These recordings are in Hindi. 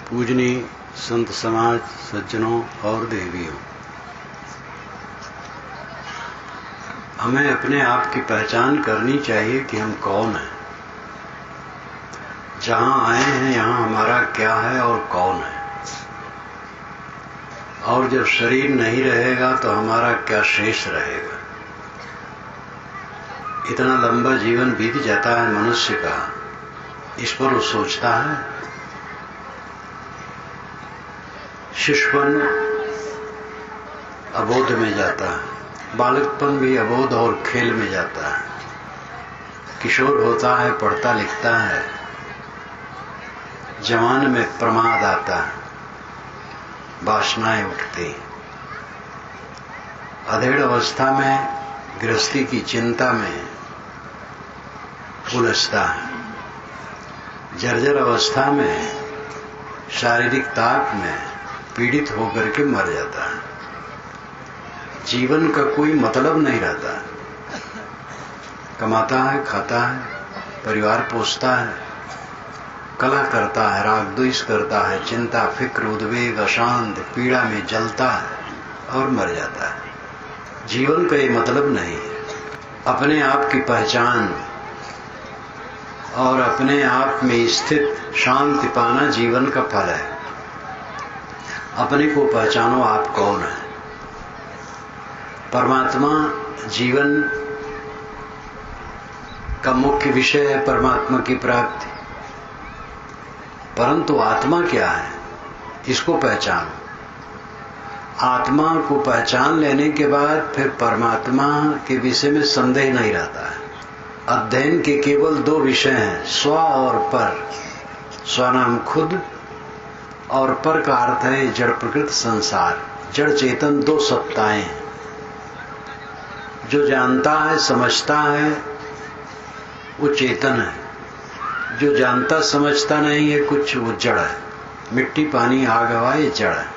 पूजनीय संत समाज, सज्जनों और देवियों, हमें अपने आप की पहचान करनी चाहिए कि हम कौन हैं, जहां आए हैं यहाँ हमारा क्या है और कौन है। और जब शरीर नहीं रहेगा तो हमारा क्या शेष रहेगा। इतना लंबा जीवन बीत जाता है मनुष्य का, इस पर वो सोचता है। शिशुपन अबोध में जाता है, बालकपन भी अबोध और खेल में जाता है। किशोर होता है, पढ़ता लिखता है, जवान में प्रमाद आता है, वासनाएं उठती। अधेड़ अवस्था में गृहस्थी की चिंता में उलझता है। जर्जर अवस्था में शारीरिक ताप में पीड़ित होकर के मर जाता है। जीवन का कोई मतलब नहीं रहता। कमाता है, खाता है, परिवार पोषता है, कला करता है, राग द्वेष करता है, चिंता, फिक्र, उद्वेग, अशांत, पीड़ा में जलता है और मर जाता है। जीवन का ये मतलब नहीं है। अपने आप की पहचान और अपने आप में स्थित शांति पाना जीवन का फल है। अपने को पहचानो, आप कौन है। परमात्मा जीवन का मुख्य विषय है, परमात्मा की प्राप्ति। परंतु आत्मा क्या है, इसको पहचानो। आत्मा को पहचान लेने के बाद फिर परमात्मा के विषय में संदेह नहीं रहता है। अध्ययन के केवल दो विषय हैं, स्व और पर। स्व नाम खुद और पर का अर्थ है जड़ प्रकृति संसार। जड़ चेतन दो सत्ताएं हैं। जो जानता है, समझता है, वो चेतन है। जो जानता समझता नहीं है कुछ, वो जड़ है। मिट्टी, पानी, आग, हवा, ये जड़ है।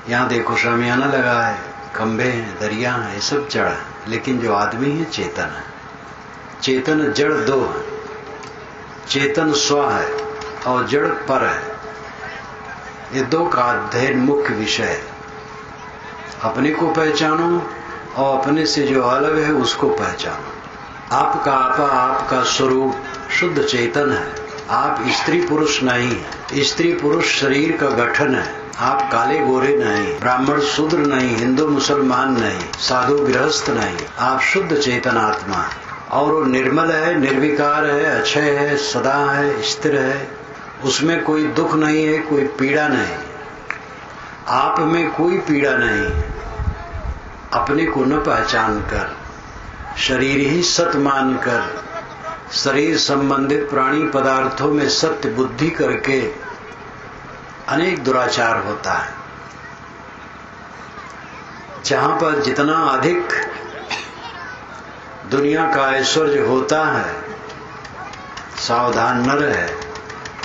यहाँ देखो शामियाना लगा है, खंभे हैं, दरिया हैं, ये सब जड़ है। लेकिन जो आदमी है चेतन है। चेतन जड़ दो है। चेतन स्व है और जड़ पर है। ये दो का अध्ययन मुख्य विषय है। अपने को पहचानो और अपने से जो अलग है उसको पहचानो। आपका आपा, आपका स्वरूप शुद्ध चेतन है। आप स्त्री पुरुष नहीं है। स्त्री पुरुष शरीर का गठन है। आप काले गोरे नहीं, ब्राह्मण शूद्र नहीं, हिंदू मुसलमान नहीं, साधु गृहस्थ नहीं। आप शुद्ध चेतन आत्मा है और वो निर्मल है, निर्विकार है, अक्षय है, सदा है, स्थिर है। उसमें कोई दुख नहीं है, कोई पीड़ा नहीं। आप में कोई पीड़ा नहीं। अपने को न पहचान कर, शरीर ही सत्य मानकर, शरीर संबंधित प्राणी पदार्थों में सत्य बुद्धि करके अनेक दुराचार होता है। जहां पर जितना अधिक दुनिया का ऐश्वर्य होता है, सावधान न रहे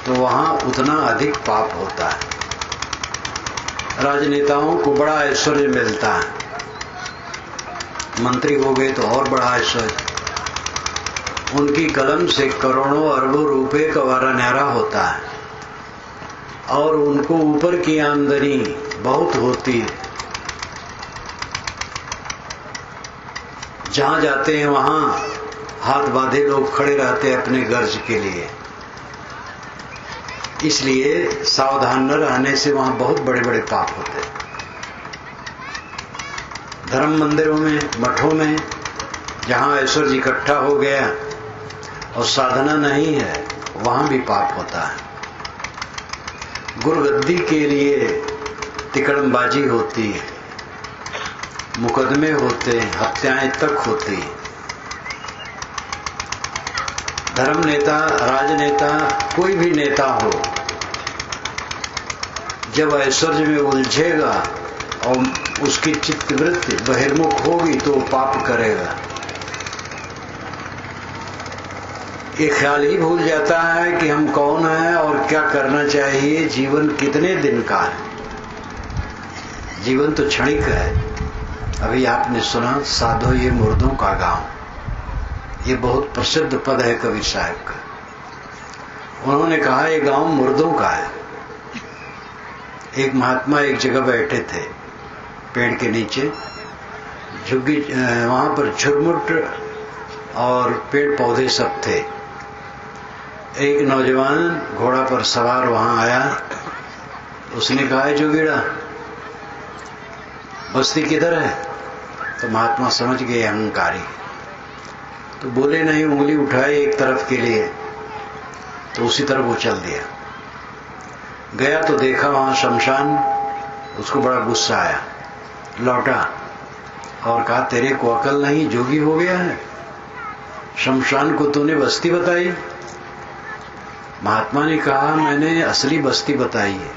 तो वहां उतना अधिक पाप होता है। राजनेताओं को बड़ा ऐश्वर्य मिलता है, मंत्री हो गए तो और बड़ा ऐश्वर्य। उनकी कलम से करोड़ों अरबों रुपए का वारा न्यारा होता है और उनको ऊपर की आमदनी बहुत होती है। जहां जाते हैं वहां हाथ बांधे लोग खड़े रहते हैं अपने गर्ज के लिए। इसलिए सावधान न रहने से वहां बहुत बड़े बड़े पाप होते हैं। धर्म मंदिरों में, मठों में जहां ऐश्वर्य इकट्ठा हो गया और साधना नहीं है, वहां भी पाप होता है। गुरुगद्दी के लिए तिकड़मबाजी होती है, मुकदमे होते हैं, हत्याएं तक होती हैं। धर्म नेता, राजनेता, कोई भी नेता हो, जब ऐश्वर्य में उलझेगा और उसकी चित्तवृत्ति बहिर्मुख होगी तो पाप करेगा। ये ख्याल ही भूल जाता है कि हम कौन हैं और क्या करना चाहिए। जीवन कितने दिन का है। जीवन तो क्षणिक है। अभी आपने सुना, साधो ये मुर्दों का गांव। ये बहुत प्रसिद्ध पद है कबीर साहब का। उन्होंने कहा ये गांव मुर्दों का है। एक महात्मा एक जगह बैठे थे पेड़ के नीचे, झुग्गी, वहां पर झुरमुट और पेड़ पौधे सब थे। एक नौजवान घोड़ा पर सवार वहां आया। उसने कहा, है जोगीड़ा, बस्ती किधर है? तो महात्मा समझ गए अहंकारी, तो बोले नहीं, उंगली उठाई एक तरफ के लिए, तो उसी तरफ वो चल दिया। गया तो देखा वहां शमशान। उसको बड़ा गुस्सा आया, लौटा और कहा, तेरे को अकल नहीं, जोगी हो गया है, शमशान को तूने बस्ती बताई? महात्मा ने कहा, मैंने असली बस्ती बताई है।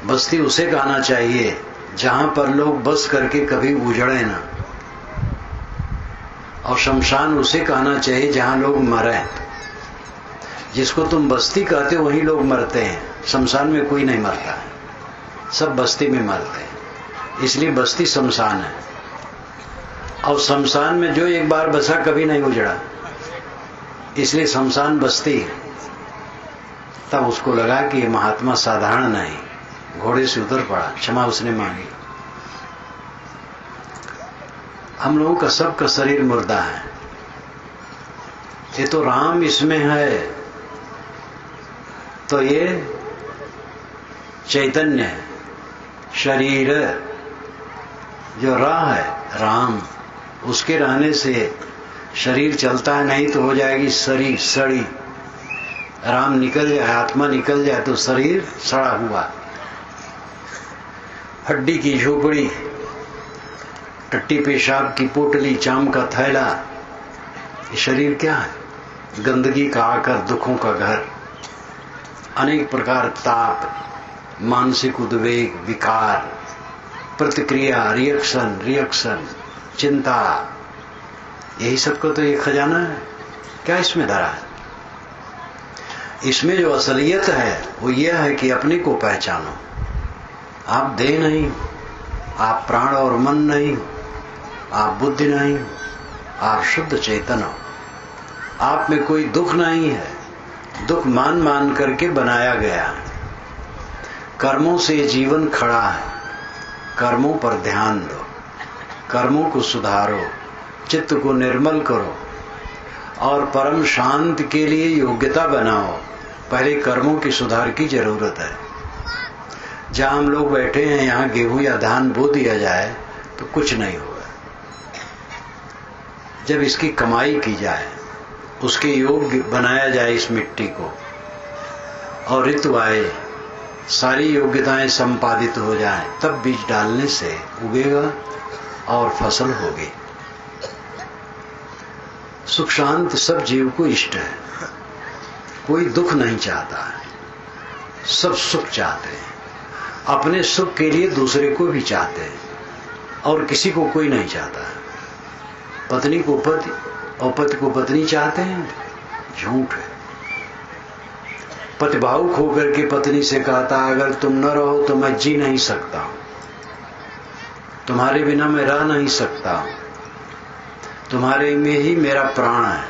बस्ती उसे कहना चाहिए जहां पर लोग बस करके कभी उजड़े ना, और शमशान उसे कहना चाहिए जहां लोग मरे। जिसको तुम बस्ती कहते हो वहीं लोग मरते हैं, शमशान में कोई नहीं मरता है, सब बस्ती में मरते हैं। इसलिए बस्ती शमशान है, और शमशान में जो एक बार बसा कभी नहीं उजड़ा, इसलिए शमशान बस्ती। तब उसको लगा कि ये महात्मा साधारण नहीं, घोड़े से उतर पड़ा, क्षमा उसने मांगी। हम लोगों का सबका शरीर मुर्दा है, ये तो राम इसमें है, तो ये चैतन्य है। शरीर जो राह है, राम, उसके रहने से शरीर चलता है, नहीं तो हो जाएगी शरीर सड़ी। राम निकल जाए, आत्मा निकल जाए तो शरीर सड़ा हुआ। हड्डी की झोपड़ी, टट्टी पेशाब की पोटली, चाम का थैला, ये शरीर क्या है? गंदगी का आकर, दुखों का घर, अनेक प्रकार ताप, मानसिक उद्वेग, विकार, प्रतिक्रिया, रिएक्शन, चिंता, यही सबको तो ये खजाना है। क्या इसमें धरा है? इसमें जो असलियत है वो यह है कि अपने को पहचानो। आप देह नहीं, आप प्राण और मन नहीं, आप बुद्धि नहीं, आप शुद्ध चेतन हो। आप में कोई दुख नहीं है, दुख मान मान करके बनाया गया है। कर्मों से जीवन खड़ा है, कर्मों पर ध्यान दो, कर्मों को सुधारो, चित्त को निर्मल करो और परम शांति के लिए योग्यता बनाओ। पहले कर्मों की सुधार की जरूरत है। जहां हम लोग बैठे हैं, यहां गेहूं या धान बो दिया जाए तो कुछ नहीं होगा। जब इसकी कमाई की जाए, उसके योग्य बनाया जाए इस मिट्टी को, और ऋतु आए, सारी योग्यताएं संपादित हो जाएं, तब बीज डालने से उगेगा और फसल होगी। सुख शांत सब जीव को इष्ट है, कोई दुख नहीं चाहता है, सब सुख चाहते हैं। अपने सुख के लिए दूसरे को भी चाहते हैं, और किसी को कोई नहीं चाहता है। पत्नी को पति और पति को पत्नी चाहते हैं, झूठ है। पति भावुक होकर के पत्नी से कहता, अगर तुम न रहो तो मैं जी नहीं सकता हूं, तुम्हारे बिना मैं रह नहीं सकता हूं, तुम्हारे में ही मेरा प्राण है।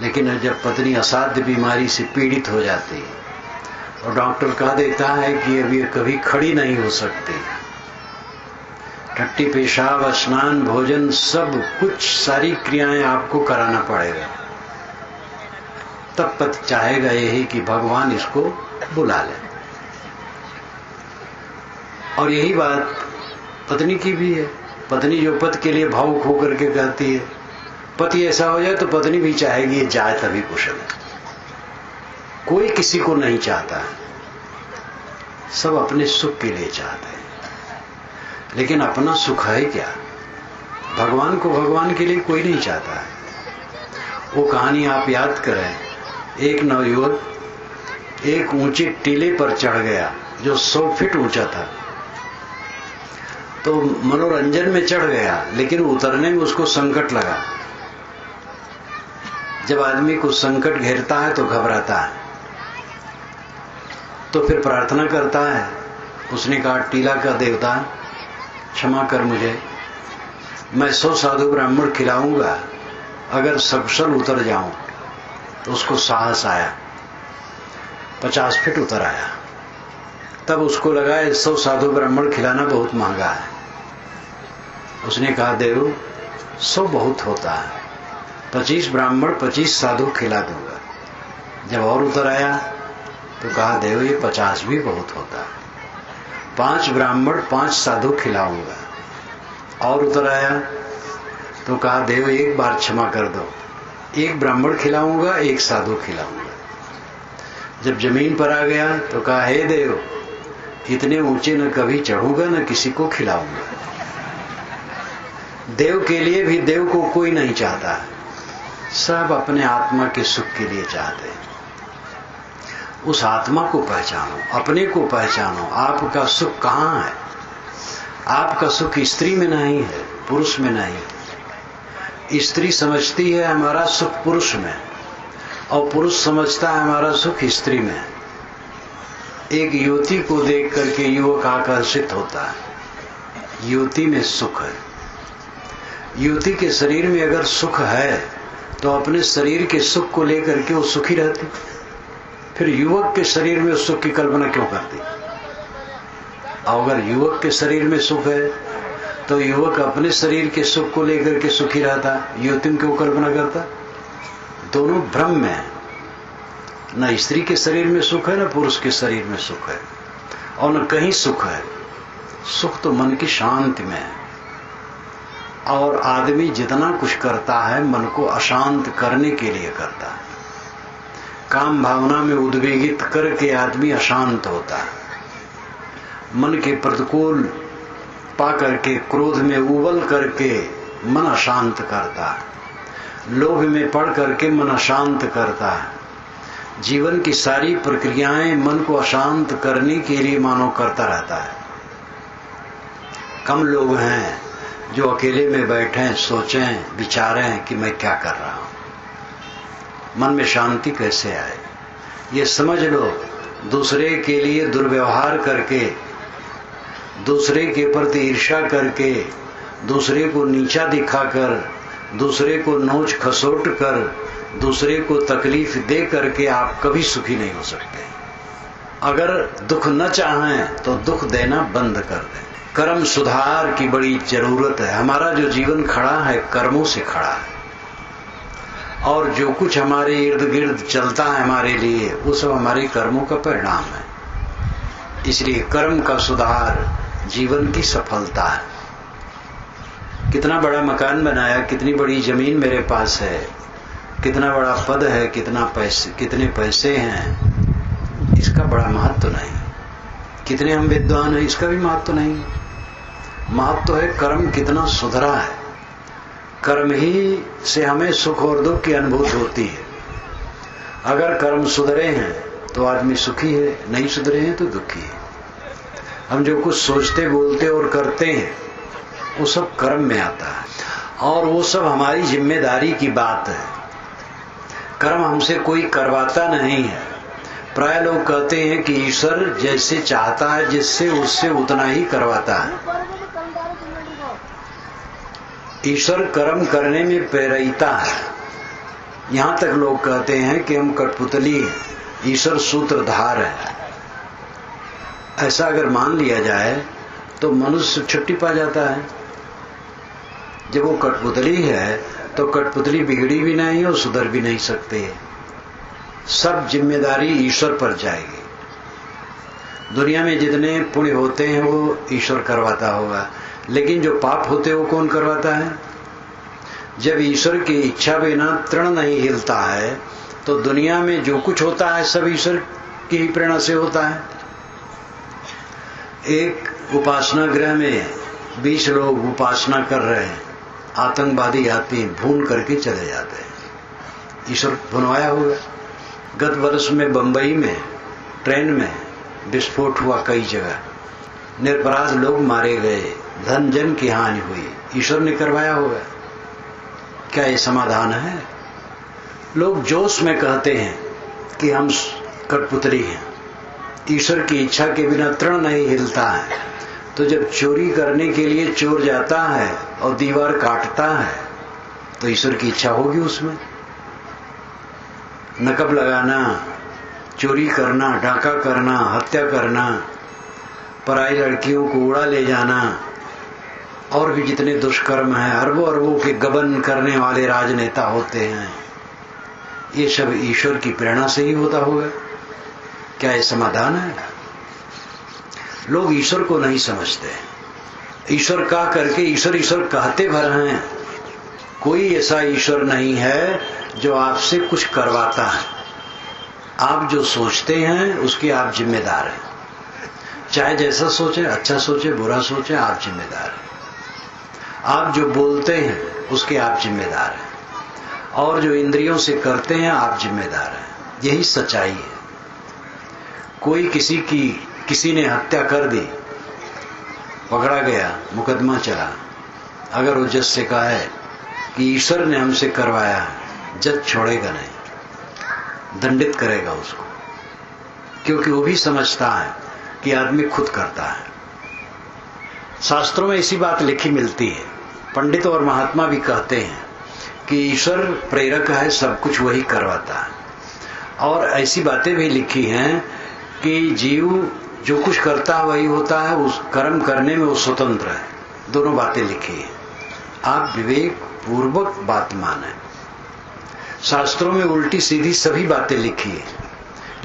लेकिन जब पत्नी असाध्य बीमारी से पीड़ित हो जाती है और डॉक्टर कह देता है कि अब ये कभी खड़ी नहीं हो सकती, टट्टी पेशाब, स्नान, भोजन, सब कुछ, सारी क्रियाएं आपको कराना पड़ेगा, तब पति चाहेगा यही कि भगवान इसको बुला ले। और यही बात पत्नी की भी है। पत्नी जो पति के लिए भावुक होकर के कहती है, पति ऐसा हो जाए तो पत्नी भी चाहेगी ये जाए तभी कुशल है। कोई किसी को नहीं चाहता है, सब अपने सुख के लिए चाहते हैं। लेकिन अपना सुख है क्या? भगवान को भगवान के लिए कोई नहीं चाहता है। वो कहानी आप याद करें, एक नवयुवक एक ऊंचे टीले पर चढ़ गया जो 100 फीट ऊंचा था, तो मनोरंजन में चढ़ गया, लेकिन उतरने में उसको संकट लगा। जब आदमी को संकट घेरता है तो घबराता है, तो फिर प्रार्थना करता है। उसने कहा, टीला का देवता क्षमा कर मुझे, मैं 100 साधु ब्राह्मण खिलाऊंगा अगर सकुशल उतर जाऊं। तो उसको साहस आया, 50 फीट उतर आया। तब उसको लगा 100 साधु ब्राह्मण खिलाना बहुत महंगा है। उसने कहा देव 100 बहुत होता है, 25 ब्राह्मण 25 साधु खिला दूंगा। जब और उतर आया तो कहा देव ये 50 भी बहुत होता है, 5 ब्राह्मण 5 साधु खिलाऊंगा। और उतर आया तो कहा देव एक बार क्षमा कर दो, 1 ब्राह्मण खिलाऊंगा 1 साधु खिलाऊंगा। जब जमीन पर आ गया तो कहा हे देव इतने ऊंचे न कभी चढ़ूंगा न किसी को खिलाऊंगा। देव के लिए भी देव को कोई नहीं चाहता है, सब अपने आत्मा के सुख के लिए चाहते हैं। उस आत्मा को पहचानो, अपने को पहचानो। आपका सुख कहाँ है? आपका सुख स्त्री में नहीं है, पुरुष में नहीं। स्त्री समझती है हमारा सुख पुरुष में, और पुरुष समझता है हमारा सुख स्त्री में। एक युवती को देख करके युवक आकर्षित होता है, युवती में सुख है। युवती के शरीर में अगर सुख है तो अपने शरीर के सुख को लेकर के वो सुखी रहती, फिर युवक के शरीर में उस सुख की कल्पना क्यों करती? और अगर युवक के शरीर में सुख है तो युवक अपने शरीर के सुख को लेकर के सुखी रहता, युवती में क्यों कल्पना करता? दोनों भ्रम में है। न स्त्री के शरीर में सुख है न पुरुष के शरीर में सुख है, और न कहीं सुख है। सुख तो मन की शांति में है। और आदमी जितना कुछ करता है मन को अशांत करने के लिए करता है। काम भावना में उद्वेगित करके आदमी अशांत होता है। मन के प्रतिकूल पा करके, क्रोध में उबल करके मन अशांत करता है। लोभ में पड़ करके मन अशांत करता है। जीवन की सारी प्रक्रियाएं मन को अशांत करने के लिए मानव करता रहता है। कम लोग हैं जो अकेले में बैठें, सोचें, विचारें कि मैं क्या कर रहा हूं। मन में शांति कैसे आए? ये समझ लो, दूसरे के लिए दुर्व्यवहार करके, दूसरे के प्रति ईर्ष्या करके, दूसरे को नीचा दिखाकर, दूसरे को नोच खसोट कर, दूसरे को तकलीफ दे करके आप कभी सुखी नहीं हो सकते। अगर दुख न चाहें तो दुख देना बंद कर दें। कर्म सुधार की बड़ी जरूरत है। हमारा जो जीवन खड़ा है कर्मों से खड़ा है, और जो कुछ हमारे इर्द गिर्द चलता है हमारे लिए वो सब हमारे कर्मों का परिणाम है। इसलिए कर्म का सुधार जीवन की सफलता है। कितना बड़ा मकान बनाया, कितनी बड़ी जमीन मेरे पास है, कितना बड़ा पद है, कितने पैसे हैं, इसका बड़ा महत्व नहीं। कितने हम विद्वान हैं, इसका भी महत्व नहीं। महत्व है कर्म कितना सुधरा है। कर्म ही से हमें सुख और दुख की अनुभूति होती है। अगर कर्म सुधरे हैं तो आदमी सुखी है, नहीं सुधरे हैं तो दुखी है। हम जो कुछ सोचते, बोलते और करते हैं वो सब कर्म में आता है, और वो सब हमारी जिम्मेदारी की बात है। कर्म हमसे कोई करवाता नहीं है। प्राय लोग कहते हैं कि ईश्वर जैसे चाहता है जिससे उससे उतना ही करवाता है। ईश्वर कर्म करने में प्रेरिता है। यहां तक लोग कहते हैं कि हम कठपुतली हैं, ईश्वर सूत्रधार है। ऐसा अगर मान लिया जाए तो मनुष्य छुट्टी पा जाता है। जब वो कठपुतली है तो कठपुतली बिगड़ी भी नहीं और सुधर भी नहीं सकते। सब जिम्मेदारी ईश्वर पर जाएगी। दुनिया में जितने पुण्य होते हैं वो ईश्वर करवाता होगा, लेकिन जो पाप होते हैं वो कौन करवाता है? जब ईश्वर की इच्छा बिना तृण नहीं हिलता है तो दुनिया में जो कुछ होता है सब ईश्वर की ही प्रेरणा से होता है। एक उपासना गृह में 20 लोग उपासना कर रहे हैं, आतंकवादी आते हैं, भून करके चले जाते हैं। ईश्वर भुनवाया होगा। गत वर्ष में बंबई में ट्रेन में विस्फोट हुआ, कई जगह निरपराध लोग मारे गए, धन जन की हानि हुई, ईश्वर ने करवाया होगा। क्या ये समाधान है? लोग जोश में कहते हैं कि हम कठपुतली हैं, ईश्वर की इच्छा के बिना तृण नहीं हिलता है। तो जब चोरी करने के लिए चोर जाता है और दीवार काटता है तो ईश्वर की इच्छा होगी उसमें। नकब लगाना, चोरी करना, डाका करना, हत्या करना, पराई लड़कियों को उड़ा ले जाना, और भी जितने दुष्कर्म हैं, अरबों अरबों के गबन करने वाले राजनेता होते हैं, ये सब ईश्वर की प्रेरणा से ही होता होगा। क्या ये समाधान है? लोग ईश्वर को नहीं समझते। ईश्वर कह करके ईश्वर ईश्वर कहते भर हैं। कोई ऐसा ईश्वर नहीं है जो आपसे कुछ करवाता है। आप जो सोचते हैं उसके आप जिम्मेदार हैं। चाहे जैसा सोचे, अच्छा सोचे, बुरा सोचे, आप जिम्मेदार हैं। आप जो बोलते हैं उसके आप जिम्मेदार हैं, और जो इंद्रियों से करते हैं आप जिम्मेदार हैं। यही सच्चाई है। कोई किसी ने हत्या कर दी, पकड़ा गया, मुकदमा चला, अगर वो जज से कहा है कि ईश्वर ने हमसे करवाया है, जज छोड़ेगा नहीं, दंडित करेगा उसको, क्योंकि वो भी समझता है कि आदमी खुद करता है। शास्त्रों में ऐसी बात लिखी मिलती है। पंडित और महात्मा भी कहते हैं कि ईश्वर प्रेरक है, सब कुछ वही करवाता है। और ऐसी बातें भी लिखी हैं कि जीव जो कुछ करता है वही होता है, उस कर्म करने में वो स्वतंत्र है। दोनों बातें लिखी हैं। आप विवेक पूर्वक बात माने। शास्त्रों में उल्टी सीधी सभी बातें लिखी है।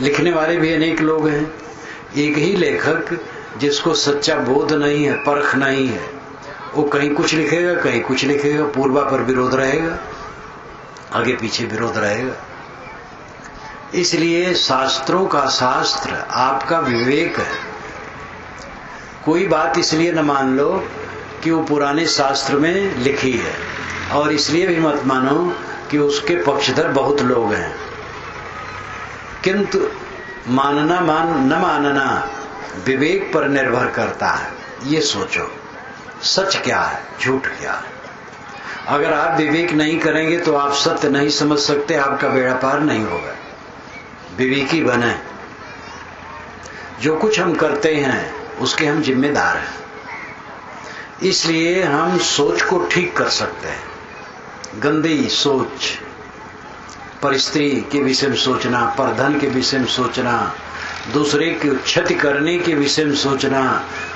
लिखने वाले भी अनेक लोग हैं। एक ही लेखक जिसको सच्चा बोध नहीं है, परख नहीं है, वो कहीं कुछ लिखेगा, कहीं कुछ लिखेगा। पूर्वा पर विरोध रहेगा, आगे पीछे विरोध रहेगा। इसलिए शास्त्रों का शास्त्र आपका विवेक है। कोई बात इसलिए न मान लो कि वो पुराने शास्त्र में लिखी है, और इसलिए भी मत मानो कि उसके पक्षधर बहुत लोग हैं। किंतु मानना न मानना विवेक पर निर्भर करता है। ये सोचो, सच क्या है, झूठ क्या है। अगर आप विवेक नहीं करेंगे तो आप सत्य नहीं समझ सकते, आपका बेड़ा पार नहीं होगा। विवेकी बने। जो कुछ हम करते हैं उसके हम जिम्मेदार हैं। इसलिए हम सोच को ठीक कर सकते हैं। गंदी सोच, पर स्त्री के विषय में सोचना, पर धन के विषय में सोचना, दूसरे की क्षति करने के विषय में सोचना,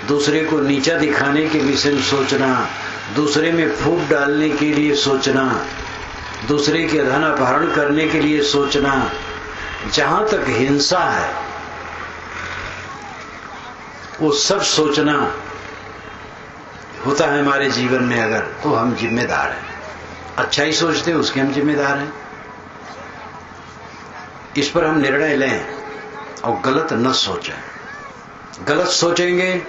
दूसरे को नीचा दिखाने के विषय में सोचना, दूसरे में फूट डालने के लिए सोचना, दूसरे के धन अपहरण करने के लिए सोचना, जहां तक हिंसा है वो सब सोचना होता है हमारे जीवन में अगर, तो हम जिम्मेदार हैं। अच्छा ही सोचते हैं उसके हम जिम्मेदार हैं। इस पर हम निर्णय लें और गलत न सोचें। गलत सोचेंगे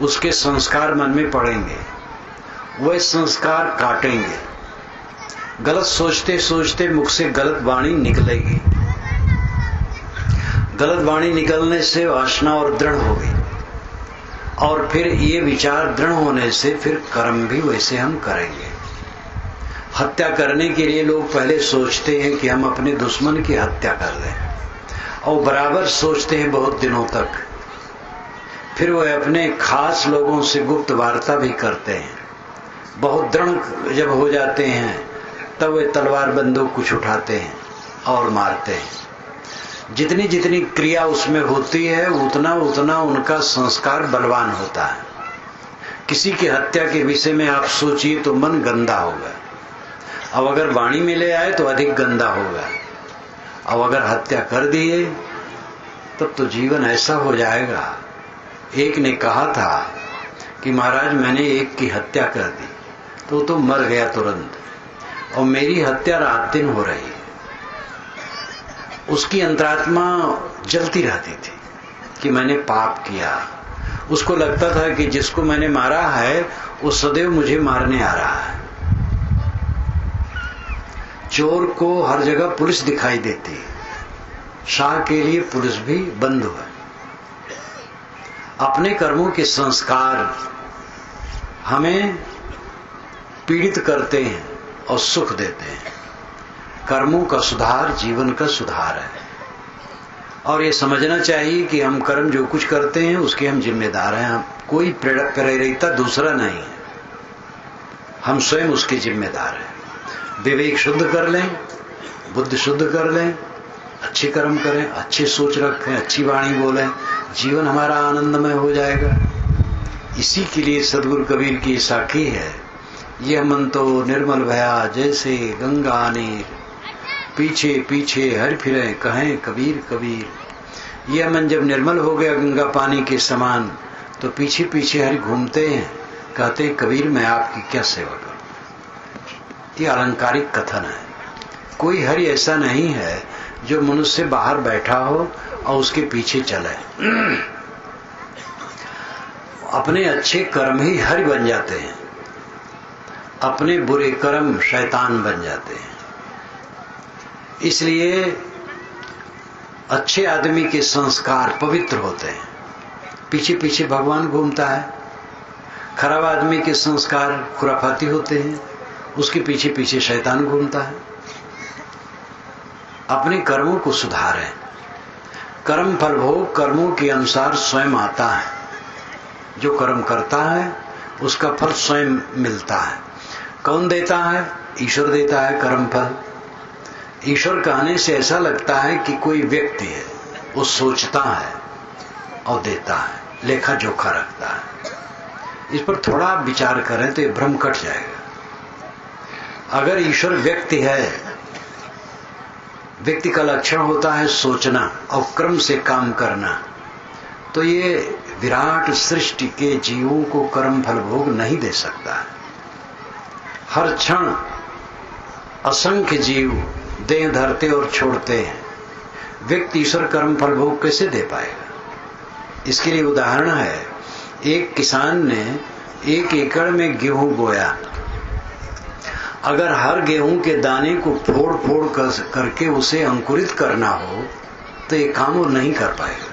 उसके संस्कार मन में पड़ेंगे, वह संस्कार काटेंगे। गलत सोचते सोचते मुख से गलत वाणी निकलेगी। गलत वाणी निकलने से वासना और दृढ़ होगी, और फिर ये विचार दृढ़ होने से फिर कर्म भी वैसे हम करेंगे। हत्या करने के लिए लोग पहले सोचते हैं कि हम अपने दुश्मन की हत्या कर दें, और बराबर सोचते हैं बहुत दिनों तक। फिर वो अपने खास लोगों से गुप्त वार्ता भी करते हैं। बहुत दृढ़ जब हो जाते हैं तब वे तलवार बंदूक कुछ उठाते हैं और मारते हैं। जितनी जितनी क्रिया उसमें होती है उतना उतना उनका संस्कार बलवान होता है। किसी की हत्या के विषय में आप सोचिए तो मन गंदा होगा, अब अगर वाणी में ले आए तो अधिक गंदा होगा। अब अगर हत्या कर दिए तब तो जीवन ऐसा हो जाएगा। एक ने कहा था कि महाराज मैंने एक की हत्या कर दी तो मर गया तुरंत, और मेरी हत्या रात दिन हो रही। उसकी अंतरात्मा जलती रहती थी कि मैंने पाप किया। उसको लगता था कि जिसको मैंने मारा है वो सदैव मुझे मारने आ रहा है। चोर को हर जगह पुलिस दिखाई देती है, शाह के लिए पुलिस भी बंद हुआ। अपने कर्मों के संस्कार हमें पीड़ित करते हैं और सुख देते हैं। कर्मों का सुधार जीवन का सुधार है, और ये समझना चाहिए कि हम कर्म जो कुछ करते हैं उसके हम जिम्मेदार हैं। कोई प्रेरिता दूसरा नहीं है, हम स्वयं उसके जिम्मेदार हैं। विवेक शुद्ध कर लें, बुद्धि शुद्ध कर लें, अच्छे कर्म करें, अच्छी सोच रखें, अच्छी वाणी बोलें, जीवन हमारा आनंदमय हो जाएगा। इसी के लिए सदगुरु कबीर की साखी है, यह मन तो निर्मल भया जैसे गंगा नीर, पीछे पीछे हर फिरे कहें कबीर कबीर। यह मन जब निर्मल हो गया गंगा पानी के समान, तो पीछे पीछे हरि घूमते हैं, कहते हैं कबीर मैं आपकी क्या सेवा करूं। ये अलंकारिक कथन है। कोई हरि ऐसा नहीं है जो मनुष्य बाहर बैठा हो और उसके पीछे चले। अपने अच्छे कर्म ही हरि बन जाते हैं, अपने बुरे कर्म शैतान बन जाते हैं। इसलिए अच्छे आदमी के संस्कार पवित्र होते हैं, पीछे पीछे भगवान घूमता है। खराब आदमी के संस्कार खुराफाती होते हैं, उसके पीछे पीछे शैतान घूमता है। अपने कर्मों को सुधारें। कर्म फल भोग कर्मों के अनुसार स्वयं आता है। जो कर्म करता है उसका फल स्वयं मिलता है। कौन देता है? ईश्वर देता है कर्म फल। ईश्वर कहने से ऐसा लगता है कि कोई व्यक्ति है, वो सोचता है और देता है, लेखा जोखा रखता है। इस पर थोड़ा आप विचार करें तो ये भ्रम कट जाएगा। अगर ईश्वर व्यक्ति है, व्यक्ति का लक्षण होता है सोचना और क्रम से काम करना, तो ये विराट सृष्टि के जीवों को कर्म फल भोग नहीं दे सकता है। हर क्षण असंख्य जीव देह धरते और छोड़ते हैं, व्यक्ति ईश्वर कर्म फल भोग कैसे दे पाएगा? इसके लिए उदाहरण है, एक किसान ने 1 एकड़ में गेहूं बोया। अगर हर गेहूं के दाने को फोड़ फोड़ करके उसे अंकुरित करना हो तो ये काम वो नहीं कर पाएगा।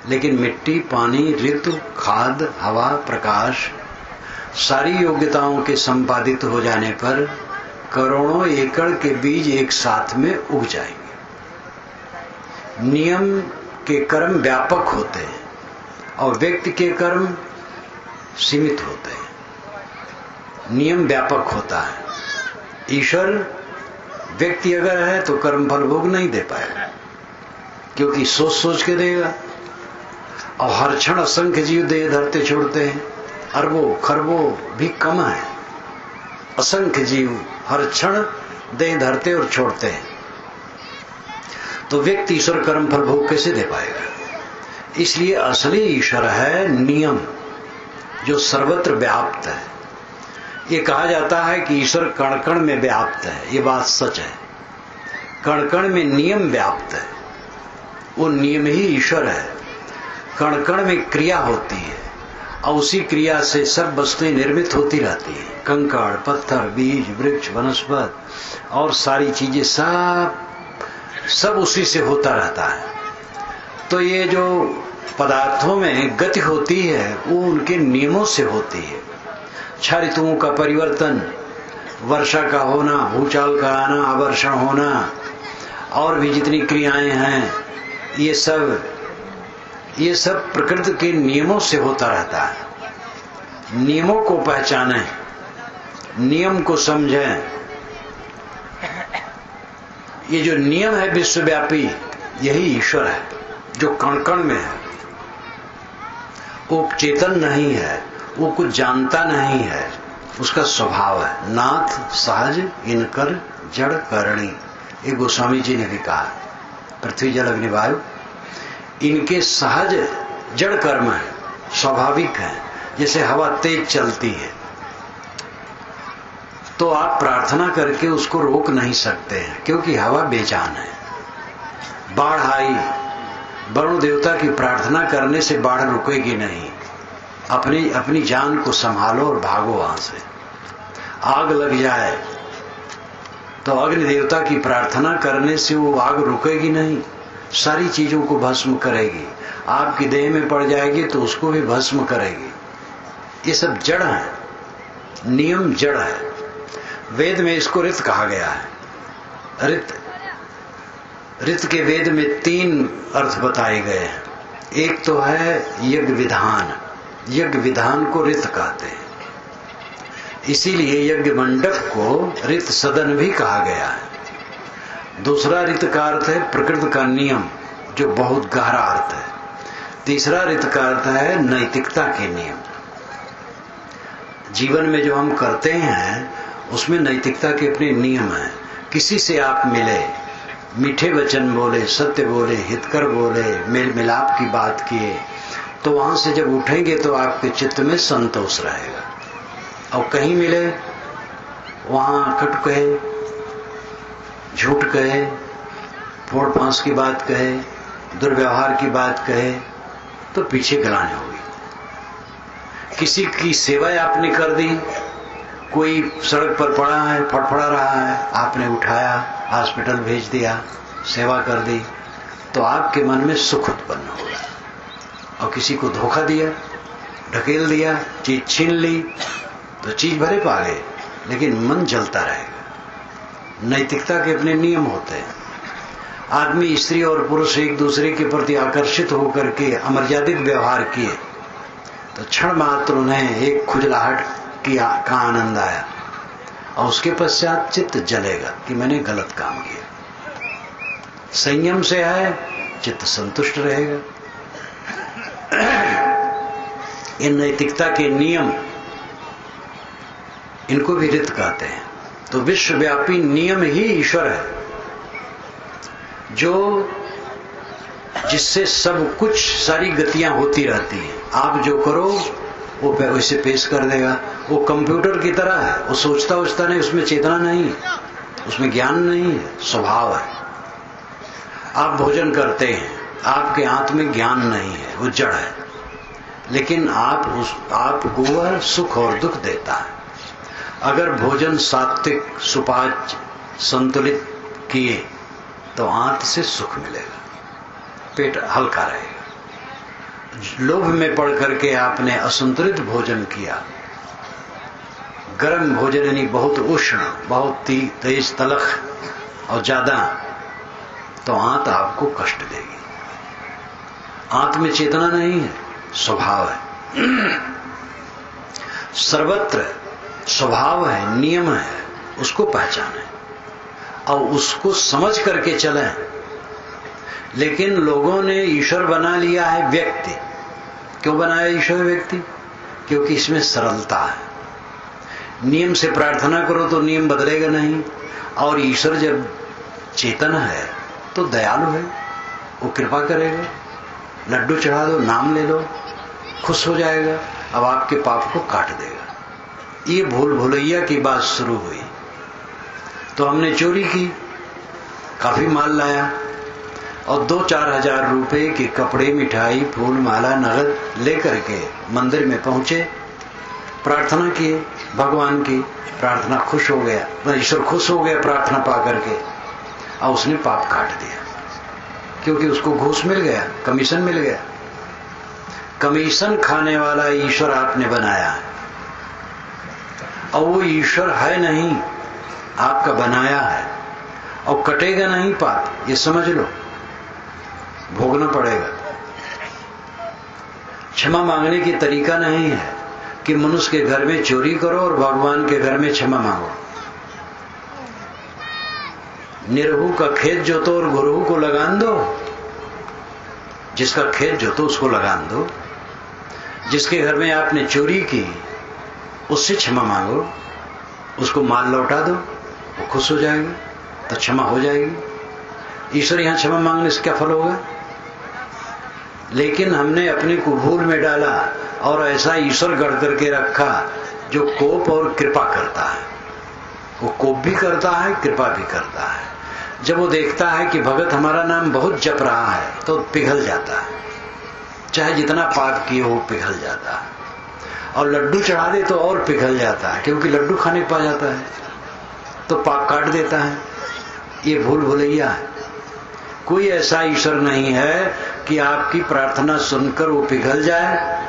लेकिन मिट्टी, पानी, ऋतु, खाद, हवा, प्रकाश सारी योग्यताओं के संपादित हो जाने पर करोड़ों एकड़ के बीज एक साथ में उग जाएंगे। नियम के कर्म व्यापक होते हैं और व्यक्ति के कर्म सीमित होते हैं। नियम व्यापक होता है। ईश्वर व्यक्ति अगर है तो कर्म फल भोग नहीं दे पाएगा, क्योंकि सोच सोच के देगा। और हर क्षण असंख्य जीव देह धरते छोड़ते हैं, अरबों खरबों भी कम है। असंख्य जीव हर क्षण देह धरते और छोड़ते हैं, तो व्यक्ति ईश्वर कर्म फल भोग कैसे दे पाएगा? इसलिए असली ईश्वर है नियम, जो सर्वत्र व्याप्त है। ये कहा जाता है कि ईश्वर कण कण में व्याप्त है। ये बात सच है। कण कण में नियम व्याप्त है, वो नियम ही ईश्वर है। कण कण में क्रिया होती है और उसी क्रिया से सब वस्तुएं निर्मित होती रहती है। कंकड़, पत्थर, बीज, वृक्ष, वनस्पति और सारी चीजें सब उसी से होता रहता है। तो ये जो पदार्थों में गति होती है वो उनके नियमों से होती है। 6 ऋतुओं का परिवर्तन, वर्षा का होना, भूचाल का आना, आवर्षण होना और भी जितनी क्रियाएं हैं, ये सब प्रकृति के नियमों से होता रहता है। नियमों को पहचानें, नियम को समझें। ये जो नियम है विश्वव्यापी, यही ईश्वर है जो कण कण में है। वो चेतन नहीं है, वो कुछ जानता नहीं है, उसका स्वभाव है। नाथ सहज इनकर जड़ करणी, ये गोस्वामी जी ने भी कहा। पृथ्वी जल अग्नि वायु इनके सहज जड़ कर्म है, स्वाभाविक है। जैसे हवा तेज चलती है तो आप प्रार्थना करके उसको रोक नहीं सकते हैं, क्योंकि हवा बेजान है। बाढ़ आई, वरुण देवता की प्रार्थना करने से बाढ़ रुकेगी नहीं। अपनी जान को संभालो और भागो वहां से। आग लग जाए तो अग्नि देवता की प्रार्थना करने से वो आग रुकेगी नहीं, सारी चीजों को भस्म करेगी। आपकी देह में पड़ जाएगी तो उसको भी भस्म करेगी। ये सब जड़ है, नियम जड़ है। वेद में इसको ऋत कहा गया है। ऋत के वेद में 3 अर्थ बताए गए हैं। एक तो है यज्ञ विधान, यज्ञ विधान को ऋत कहते हैं। इसीलिए यज्ञ मंडप को ऋत सदन भी कहा गया है। दूसरा ऋत का अर्थ है प्रकृति का नियम, जो बहुत गहरा अर्थ है। तीसरा रित का अर्थ है नैतिकता के नियम। जीवन में जो हम करते हैं उसमें नैतिकता के अपने नियम हैं। किसी से आप मिले, मीठे वचन बोले, सत्य बोले, हितकर बोले, मेल मिलाप की बात किए, तो वहां से जब उठेंगे तो आपके चित्त में संतोष रहेगा। और कहीं मिले वहां कट कहे, झूठ कहे, फोड़ फांस की बात कहे, दुर्व्यवहार की बात कहे, तो पीछे गलानी होगी। किसी की सेवा आपने कर दी, कोई सड़क पर पड़ा है, फड़फड़ा रहा है, आपने उठाया, हॉस्पिटल भेज दिया, सेवा कर दी, तो आपके मन में सुख उत्पन्न होगा। और किसी को धोखा दिया, ढकेल दिया, चीज छीन ली, तो चीज भरे पा गए, लेकिन मन जलता रहेगा। नैतिकता के अपने नियम होते हैं। आदमी, स्त्री और पुरुष एक दूसरे के प्रति आकर्षित होकर के अमर्यादित व्यवहार किए, तो क्षण मात्र उन्हें एक खुजलाहट का आनंद आया, और उसके पश्चात चित्त जलेगा कि मैंने गलत काम किया। संयम से है, चित्त संतुष्ट रहेगा। इन नैतिकता के नियम, इनको भी रित कहते हैं। तो विश्वव्यापी नियम ही ईश्वर है, जो जिससे सब कुछ, सारी गतियां होती रहती हैं। आप जो करो वो वैसे पेश कर देगा। वो कंप्यूटर की तरह है, वो सोचता नहीं, उसमें चेतना नहीं है, उसमें ज्ञान नहीं है, स्वभाव है। आप भोजन करते हैं, आपके हाथ में ज्ञान नहीं है, वो जड़ है, लेकिन आपको वह सुख और दुख देता है। अगर भोजन सात्विक, सुपाच्य, संतुलित किए तो आंत से सुख मिलेगा, पेट हल्का रहेगा। लोभ में पड़ करके आपने असंतुलित भोजन किया, गर्म भोजन यानी बहुत उष्ण, बहुत तेज तलख और ज्यादा, तो आंत आपको कष्ट देगी। आंत में चेतना नहीं है, स्वभाव है। सर्वत्र स्वभाव है, नियम है, उसको पहचाने और उसको समझ करके चलें। लेकिन लोगों ने ईश्वर बना लिया है व्यक्ति। क्यों बनाया ईश्वर व्यक्ति? क्योंकि इसमें सरलता है। नियम से प्रार्थना करो तो नियम बदलेगा नहीं, और ईश्वर जब चेतन है तो दयालु है, वो कृपा करेगा। लड्डू चढ़ा दो, नाम ले लो, खुश हो जाएगा, अब आपके पाप को काट देगा। ये भूल भुलैया की बात शुरू हुई। तो हमने चोरी की, काफी माल लाया, और 2-4 हजार रुपए के कपड़े, मिठाई, फूल, माला, नगद लेकर के मंदिर में पहुंचे, प्रार्थना किए भगवान की। प्रार्थना खुश हो गया, ईश्वर खुश हो गया प्रार्थना पा करके, और उसने पाप काट दिया, क्योंकि उसको घूस मिल गया, कमीशन मिल गया। कमीशन खाने वाला ईश्वर आपने बनाया है, और वो ईश्वर है नहीं, आपका बनाया है, और कटेगा नहीं पाप, ये समझ लो, भोगना पड़ेगा। क्षमा मांगने की तरीका नहीं है कि मनुष्य के घर में चोरी करो और भगवान के घर में क्षमा मांगो। निरहू का खेत जोतो और गुरहू को लगान दो। जिसका खेत जोतो उसको लगान दो। जिसके घर में आपने चोरी की उससे क्षमा मांगो, उसको माल लौटा दो, वो खुश हो जाएगा, तो क्षमा हो जाएगी। ईश्वर यहां क्षमा मांगने से क्या फल होगा? लेकिन हमने अपने को भूल में डाला और ऐसा ईश्वर गढ़ करके रखा जो कोप और कृपा करता है। वो कोप भी करता है, कृपा भी करता है। जब वो देखता है कि भगत हमारा नाम बहुत जप रहा है तो पिघल जाता है, चाहे जितना पाप किए वो पिघल जाता है। और लड्डू चढ़ा दे तो और पिघल जाता है, क्योंकि लड्डू खाने पा जाता है तो पाप काट देता है। ये भूल भुलैया है। कोई ऐसा ईश्वर नहीं है कि आपकी प्रार्थना सुनकर वो पिघल जाए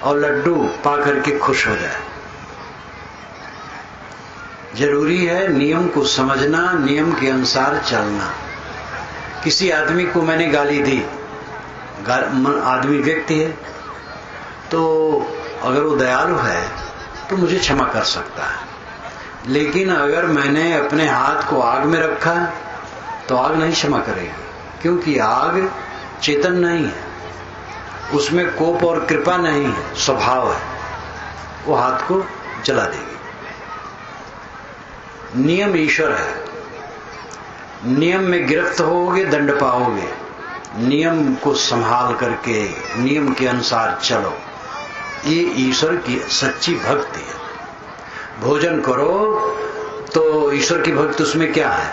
और लड्डू पा करके खुश हो जाए। जरूरी है नियम को समझना, नियम के अनुसार चलना। किसी आदमी को मैंने गाली दी, आदमी व्यक्ति है, तो अगर वो दयालु है तो मुझे क्षमा कर सकता है। लेकिन अगर मैंने अपने हाथ को आग में रखा तो आग नहीं क्षमा करेगी, क्योंकि आग चेतन नहीं है। उसमें कोप और कृपा नहीं है, स्वभाव है, वो हाथ को जला देगी। नियम ईश्वर है, नियम में गिरफ्त होगे दंड पाओगे। नियम को संभाल करके नियम के अनुसार चलो, ये ईश्वर की सच्ची भक्ति है। भोजन करो तो ईश्वर की भक्ति उसमें क्या है?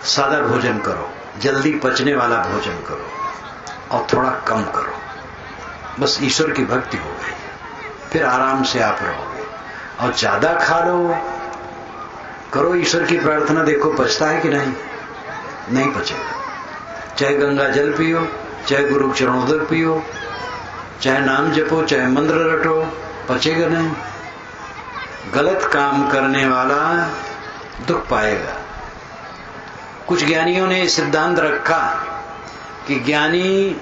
सादा भोजन करो, जल्दी पचने वाला भोजन करो और थोड़ा कम करो, बस ईश्वर की भक्ति हो गई। फिर आराम से आप रहोगे। और ज्यादा खा लो, करो ईश्वर की प्रार्थना, देखो पचता है कि नहीं? नहीं पचेगा। चाहे गंगा जल पियो, चाहे गुरु चरणोदक पियो, चाहे नाम जपो, चाहे मंत्र रटो, पचेगा नहीं। गलत काम करने वाला दुख पाएगा। कुछ ज्ञानियों ने सिद्धांत रखा कि ज्ञानी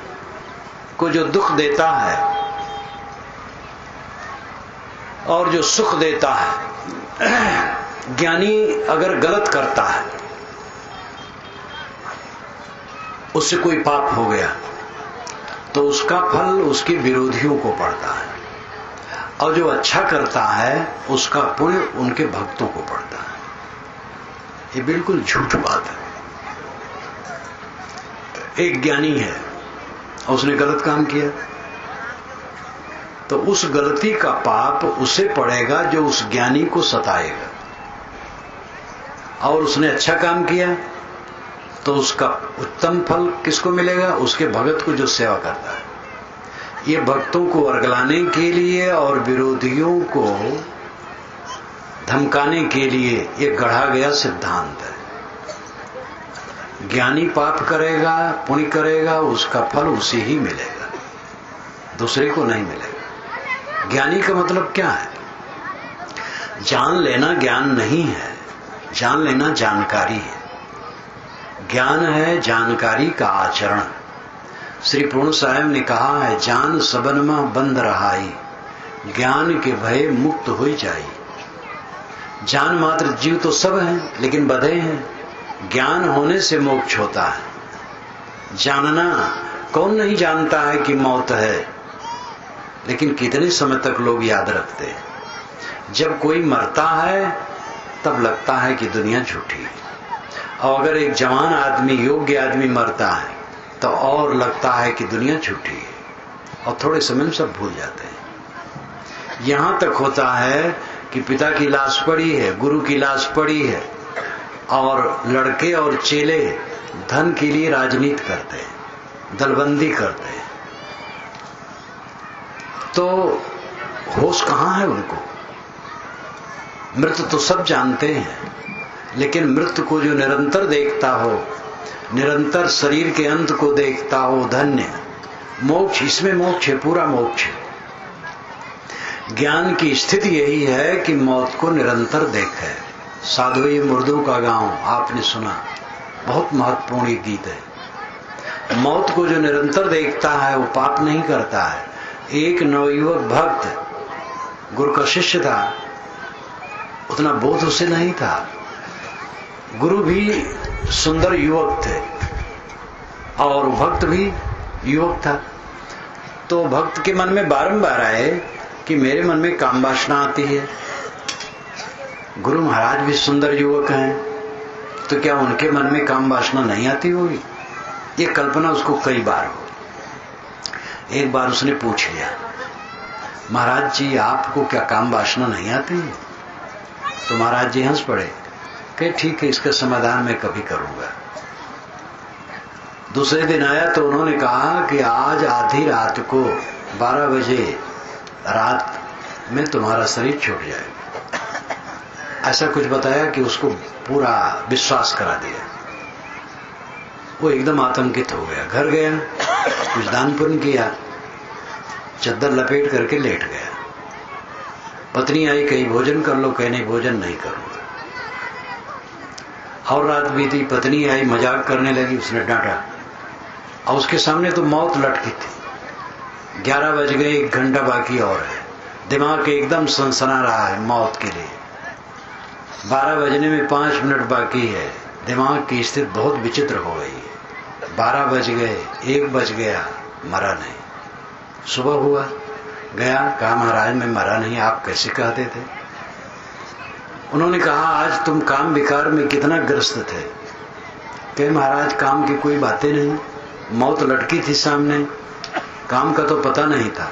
को जो दुख देता है और जो सुख देता है, ज्ञानी अगर गलत करता है, उससे कोई पाप हो गया तो उसका फल उसके विरोधियों को पड़ता है, और जो अच्छा करता है उसका पुण्य उनके भक्तों को पड़ता है। ये बिल्कुल झूठ बात है। एक ज्ञानी है, उसने गलत काम किया तो उस गलती का पाप उसे पड़ेगा जो उस ज्ञानी को सताएगा, और उसने अच्छा काम किया तो उसका उत्तम फल किसको मिलेगा? उसके भगत को जो सेवा करता है। ये भक्तों को वर्गलाने के लिए और विरोधियों को धमकाने के लिए ये गढ़ा गया सिद्धांत है। ज्ञानी पाप करेगा, पुण्य करेगा, उसका फल उसे ही मिलेगा, दूसरे को नहीं मिलेगा। ज्ञानी का मतलब क्या है? जान लेना ज्ञान नहीं है, जान लेना जानकारी है। ज्ञान है जानकारी का आचरण। श्री पूर्ण साहेब ने कहा है, जान सबन में बंद रहाई, ज्ञान के भय मुक्त हो जाई। जान मात्र जीव तो सब हैं, लेकिन बधे हैं। ज्ञान होने से मोक्ष होता है। जानना, कौन नहीं जानता है कि मौत है, लेकिन कितने समय तक लोग याद रखते हैं। जब कोई मरता है तब लगता है कि दुनिया झूठी है, और अगर एक जवान आदमी, योग्य आदमी मरता है तो और लगता है कि दुनिया झूठी है, और थोड़े समय में सब भूल जाते हैं। यहां तक होता है कि पिता की लाश पड़ी है, गुरु की लाश पड़ी है, और लड़के और चेले धन के लिए राजनीति करते हैं, दलबंदी करते हैं। तो होश कहां है उनको? मृत्यु तो सब जानते हैं, लेकिन मृत्यु को जो निरंतर देखता हो, निरंतर शरीर के अंत को देखता हो, धन्य। मोक्ष, इसमें मोक्ष है, पूरा मोक्ष है। ज्ञान की स्थिति यही है कि मौत को निरंतर देखे। साधुई मुर्दों का गांव आपने सुना, बहुत महत्वपूर्ण गीत है। मौत को जो निरंतर देखता है वो पाप नहीं करता है। एक नवयुवक भक्त गुरु का शिष्य था, उतना बोध उसे नहीं था। गुरु भी सुंदर युवक थे और भक्त भी युवक था। तो भक्त के मन में बारंबार आए कि मेरे मन में काम वासना आती है, गुरु महाराज भी सुंदर युवक हैं, तो क्या उनके मन में काम वासना नहीं आती होगी? ये कल्पना उसको कई बार हो। एक बार उसने पूछ लिया, महाराज जी आपको क्या काम वासना नहीं आती? तो महाराज जी हंस पड़े, कि ठीक है, इसका समाधान मैं कभी करूंगा। दूसरे दिन आया तो उन्होंने कहा कि आज आधी रात को 12 बजे रात में तुम्हारा शरीर छूट जाएगा। ऐसा कुछ बताया कि उसको पूरा विश्वास करा दिया। वो एकदम आतंकित हो गया, घर गया, कुछ दान पुण्य किया, चद्दर लपेट करके लेट गया। पत्नी आई, कहीं भोजन कर लो, कहीं नहीं, भोजन नहीं करूंगा। और रात बीती, पत्नी आई, मजाक करने लगी, उसने डांटा, और उसके सामने तो मौत लटकी थी। 11 बज गए, 1 घंटा बाकी और है, दिमाग एकदम सनसना रहा है मौत के लिए। 12 बजने में 5 मिनट बाकी है, दिमाग की स्थिति बहुत विचित्र हो गई है। 12 बज गए, 1 बज गया, मरा नहीं। सुबह हुआ, गया, कहा महाराज मैं मरा नहीं, आप कैसे कहते थे? उन्होंने कहा आज तुम काम विकार में कितना ग्रस्त थे। कहे महाराज काम की कोई बातें नहीं, मौत लटकी थी सामने, काम का तो पता नहीं था।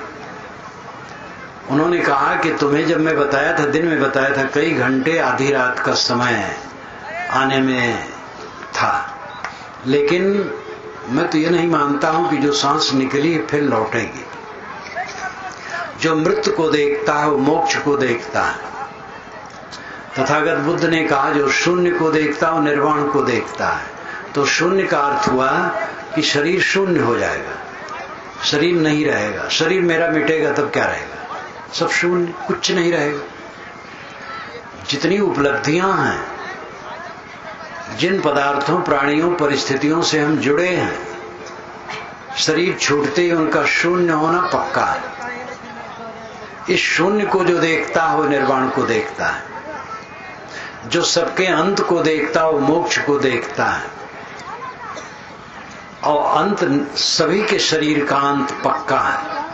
उन्होंने कहा कि तुम्हें जब मैं बताया था, दिन में बताया था, कई घंटे आधी रात का समय आने में था, लेकिन मैं तो ये नहीं मानता हूं कि जो सांस निकली फिर लौटेगी। जो मृत्यु को देखता है वो मोक्ष को देखता है। तथागत बुद्ध ने कहा जो शून्य को देखता है वो निर्वाण को देखता है। तो शून्य का अर्थ हुआ कि शरीर शून्य हो जाएगा, शरीर नहीं रहेगा। शरीर मेरा मिटेगा तब क्या रहेगा? सब शून्य, कुछ नहीं रहेगा। जितनी उपलब्धियां हैं, जिन पदार्थों, प्राणियों, परिस्थितियों से हम जुड़े हैं, शरीर छूटते ही उनका शून्य होना पक्का है। इस शून्य को जो देखता है वो निर्वाण को देखता है। जो सबके अंत को देखता है वो मोक्ष को देखता है। और अंत, सभी के शरीर का अंत पक्का है,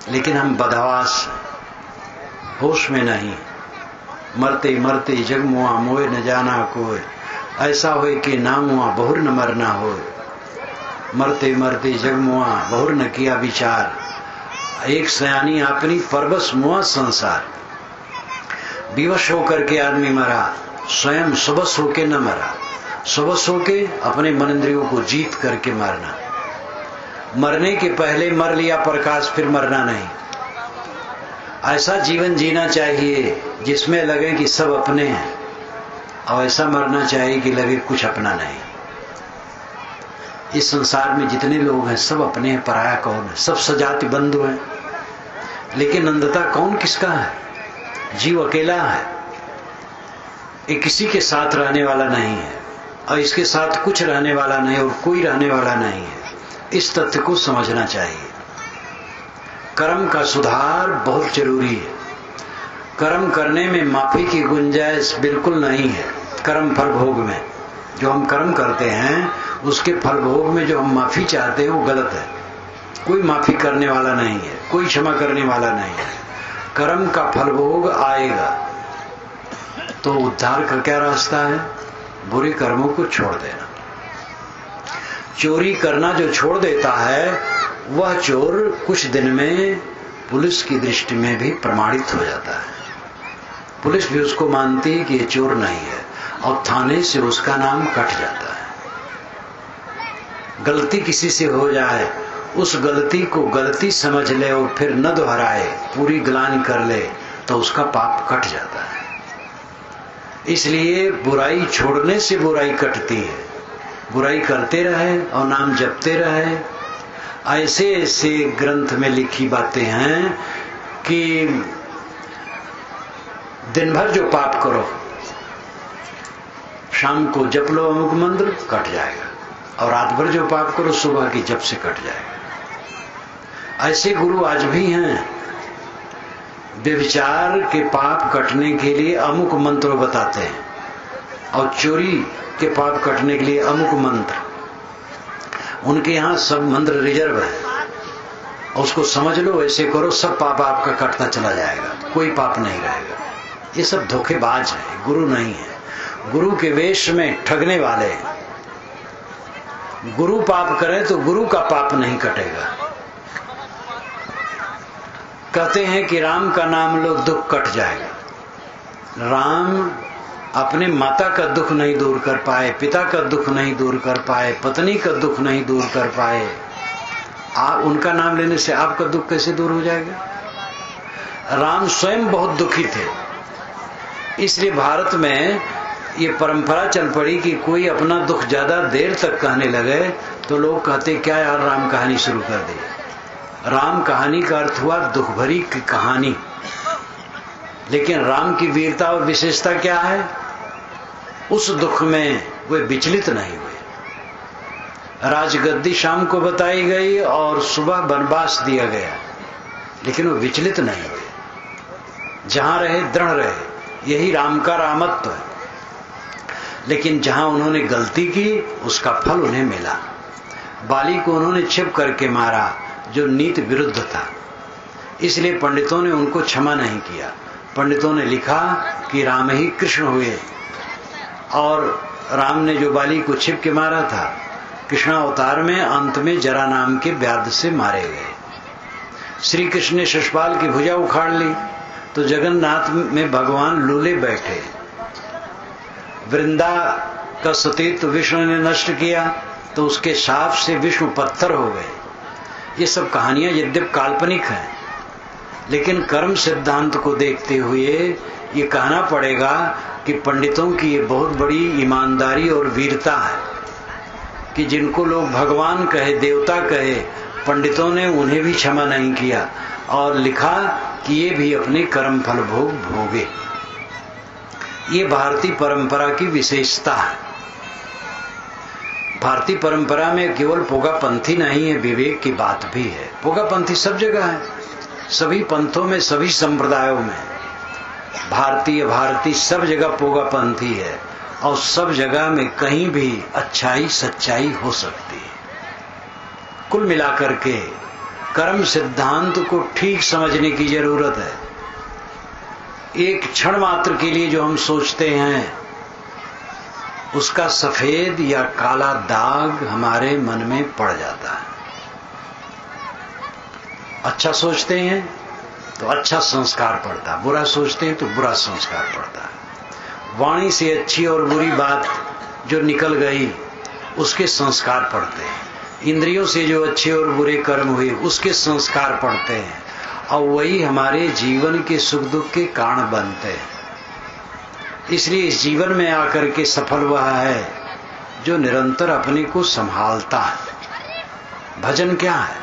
लेकिन हम बदहवास, होश में नहीं। मरते मरते जग मुआ मोए न जाना कोई, ऐसा होए कि ना मुआ बहुर न मरना हो। मरते मरते जग मुआ बहुर न किया विचार, एक सयानी अपनी परबस मुआ संसार। विवश होकर के आदमी मरा, स्वयं सुबस होके न मरा। सुबस होके अपने मन इंद्रियों को जीत करके मरना। मरने के पहले मर लिया प्रकाश, फिर मरना नहीं। ऐसा जीवन जीना चाहिए जिसमें लगे कि सब अपने हैं, और ऐसा मरना चाहिए कि लगे कुछ अपना नहीं। इस संसार में जितने लोग हैं सब अपने हैं, पराया कौन है? सब सजाति बंधु हैं, लेकिन अंधता कौन किसका है? जीव अकेला है, ये किसी के साथ रहने वाला नहीं है, और इसके साथ कुछ रहने वाला नहीं और कोई रहने वाला नहीं है। इस तथ्य को समझना चाहिए। कर्म का सुधार बहुत जरूरी है। कर्म करने में माफी की गुंजाइश बिल्कुल नहीं है। कर्म फल भोग में जो हम कर्म करते हैं, उसके फल भोग में जो हम माफी चाहते हैं वो गलत है। कोई माफी करने वाला नहीं है, कोई क्षमा करने वाला नहीं है। कर्म का फल भोग आएगा तो उद्धार का क्या रास्ता है? बुरे कर्मों को छोड़ देना। चोरी करना जो छोड़ देता है, वह चोर कुछ दिन में पुलिस की दृष्टि में भी प्रमाणित हो जाता है। पुलिस भी उसको मानती है कि ये चोर नहीं है, और थाने से उसका नाम कट जाता है। गलती किसी से हो जाए, उस गलती को गलती समझ ले और फिर न दोहराए, पूरी ग्लानि कर ले, तो उसका पाप कट जाता है। इसलिए बुराई छोड़ने से बुराई कटती है। बुराई करते रहे और नाम जपते रहे। ऐसे ऐसे ग्रंथ में लिखी बातें हैं कि दिन भर जो पाप करो, शाम को जप लो अमुक मंत्र, कट जाएगा, और रात भर जो पाप करो सुबह की जप से कट जाएगा। ऐसे गुरु आज भी हैं। व्यभिचार के पाप कटने के लिए अमुक मंत्र बताते हैं, और चोरी के पाप कटने के लिए अमुक मंत्र। उनके यहां सब मंत्र रिजर्व है, और उसको समझ लो, ऐसे करो, सब पाप आपका कटता चला जाएगा, कोई पाप नहीं रहेगा। ये सब धोखेबाज है, गुरु नहीं है। गुरु के वेश में ठगने वाले। गुरु पाप करे तो गुरु का पाप नहीं कटेगा। कहते हैं कि राम का नाम लो दुख कट जाएगा। राम अपने माता का दुख नहीं दूर कर पाए, पिता का दुख नहीं दूर कर पाए, पत्नी का दुख नहीं दूर कर पाए। उनका नाम लेने से आपका दुख कैसे दूर हो जाएगा? राम स्वयं बहुत दुखी थे। इसलिए भारत में ये परंपरा चल पड़ी कि कोई अपना दुख ज्यादा देर तक कहने लगे तो लोग कहते क्या यार राम कहानी शुरू कर दी। राम कहानी का अर्थ हुआ दुख भरी की कहानी। लेकिन राम की वीरता और विशेषता क्या है? उस दुख में वे विचलित नहीं हुए। राजगद्दी शाम को बताई गई और सुबह वनवास दिया गया, लेकिन वो विचलित नहीं हुए। जहां रहे दृढ़ रहे, यही राम का रामत्व है। लेकिन जहां उन्होंने गलती की उसका फल उन्हें मिला। बाली को उन्होंने छिप करके मारा, जो नीति विरुद्ध था। इसलिए पंडितों ने उनको क्षमा नहीं किया। पंडितों ने लिखा कि राम ही कृष्ण हुए, और राम ने जो बाली को छिप के मारा था, कृष्णावतार में अंत में जरा नाम के व्याध से मारे गए। श्री कृष्ण ने शिशुपाल की भुजा उखाड़ ली तो जगन्नाथ में भगवान लूले बैठे। वृंदा का सतीत्व विष्णु ने नष्ट किया तो उसके शाप से विष्णु पत्थर हो गए। ये सब कहानियां यद्यप काल्पनिक हैं, लेकिन कर्म सिद्धांत को देखते हुए ये कहना पड़ेगा कि पंडितों की ये बहुत बड़ी ईमानदारी और वीरता है कि जिनको लोग भगवान कहे, देवता कहे, पंडितों ने उन्हें भी क्षमा नहीं किया और लिखा कि ये भी अपने कर्म फल भोग भोगे। ये भारतीय परंपरा की विशेषता है। भारतीय परंपरा में केवल पोगापंथी नहीं है, विवेक की बात भी है। पोगापंथी सब जगह है, सभी पंथों में, सभी संप्रदायों में। भारतीय सब जगह पोगापंथी है, और सब जगह में कहीं भी अच्छाई सच्चाई हो सकती है। कुल मिलाकर के कर्म सिद्धांत को ठीक समझने की जरूरत है। एक क्षण मात्र के लिए जो हम सोचते हैं, उसका सफेद या काला दाग हमारे मन में पड़ जाता है। अच्छा सोचते हैं तो अच्छा संस्कार पड़ता है, बुरा सोचते हैं तो बुरा संस्कार पड़ता है। वाणी से अच्छी और बुरी बात जो निकल गई, उसके संस्कार पड़ते हैं। इंद्रियों से जो अच्छे और बुरे कर्म हुए, उसके संस्कार पड़ते हैं, और वही हमारे जीवन के सुख दुख के कारण बनते हैं। इसलिए इस जीवन में आकर के सफल वह है जो निरंतर अपने को संभालता है। भजन क्या है?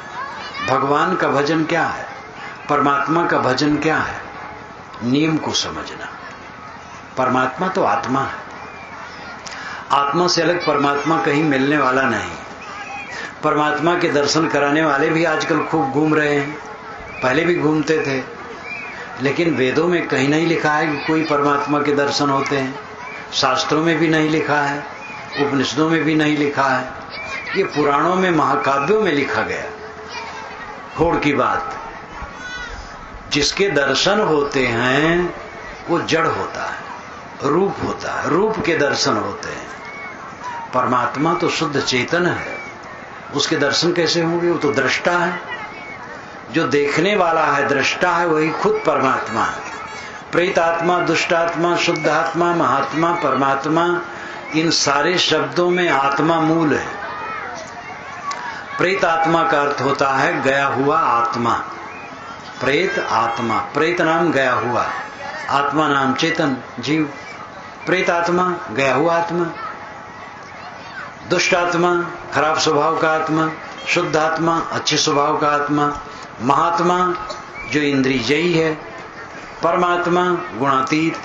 भगवान का भजन क्या है? परमात्मा का भजन क्या है? नियम को समझना। परमात्मा तो आत्मा है, आत्मा से अलग परमात्मा कहीं मिलने वाला नहीं। परमात्मा के दर्शन कराने वाले भी आजकल खूब घूम रहे हैं, पहले भी घूमते थे, लेकिन वेदों में कहीं नहीं लिखा है कि कोई परमात्मा के दर्शन होते हैं। शास्त्रों में भी नहीं लिखा है, उपनिषदों में भी नहीं लिखा है, ये पुराणों में, महाकाव्यों में लिखा गया। होड़ की बात, जिसके दर्शन होते हैं वो जड़ होता है, रूप होता है, रूप के दर्शन होते हैं। परमात्मा तो शुद्ध चेतन है, उसके दर्शन कैसे होंगे? वो तो दृष्टा है, जो देखने वाला है, दृष्टा है, वही खुद परमात्मा है। प्रेतात्मा, दुष्टात्मा, शुद्ध आत्मा, महात्मा, परमात्मा, इन सारे शब्दों में आत्मा मूल है। प्रेत आत्मा का अर्थ होता है गया हुआ आत्मा। प्रेत आत्मा, प्रेत नाम गया हुआ, आत्मा नाम चेतन जीव। प्रेत आत्मा गया हुआ आत्मा, दुष्ट आत्मा खराब स्वभाव का आत्मा, शुद्ध आत्मा अच्छे स्वभाव का आत्मा, महात्मा जो इंद्रियजयी है, परमात्मा गुणातीत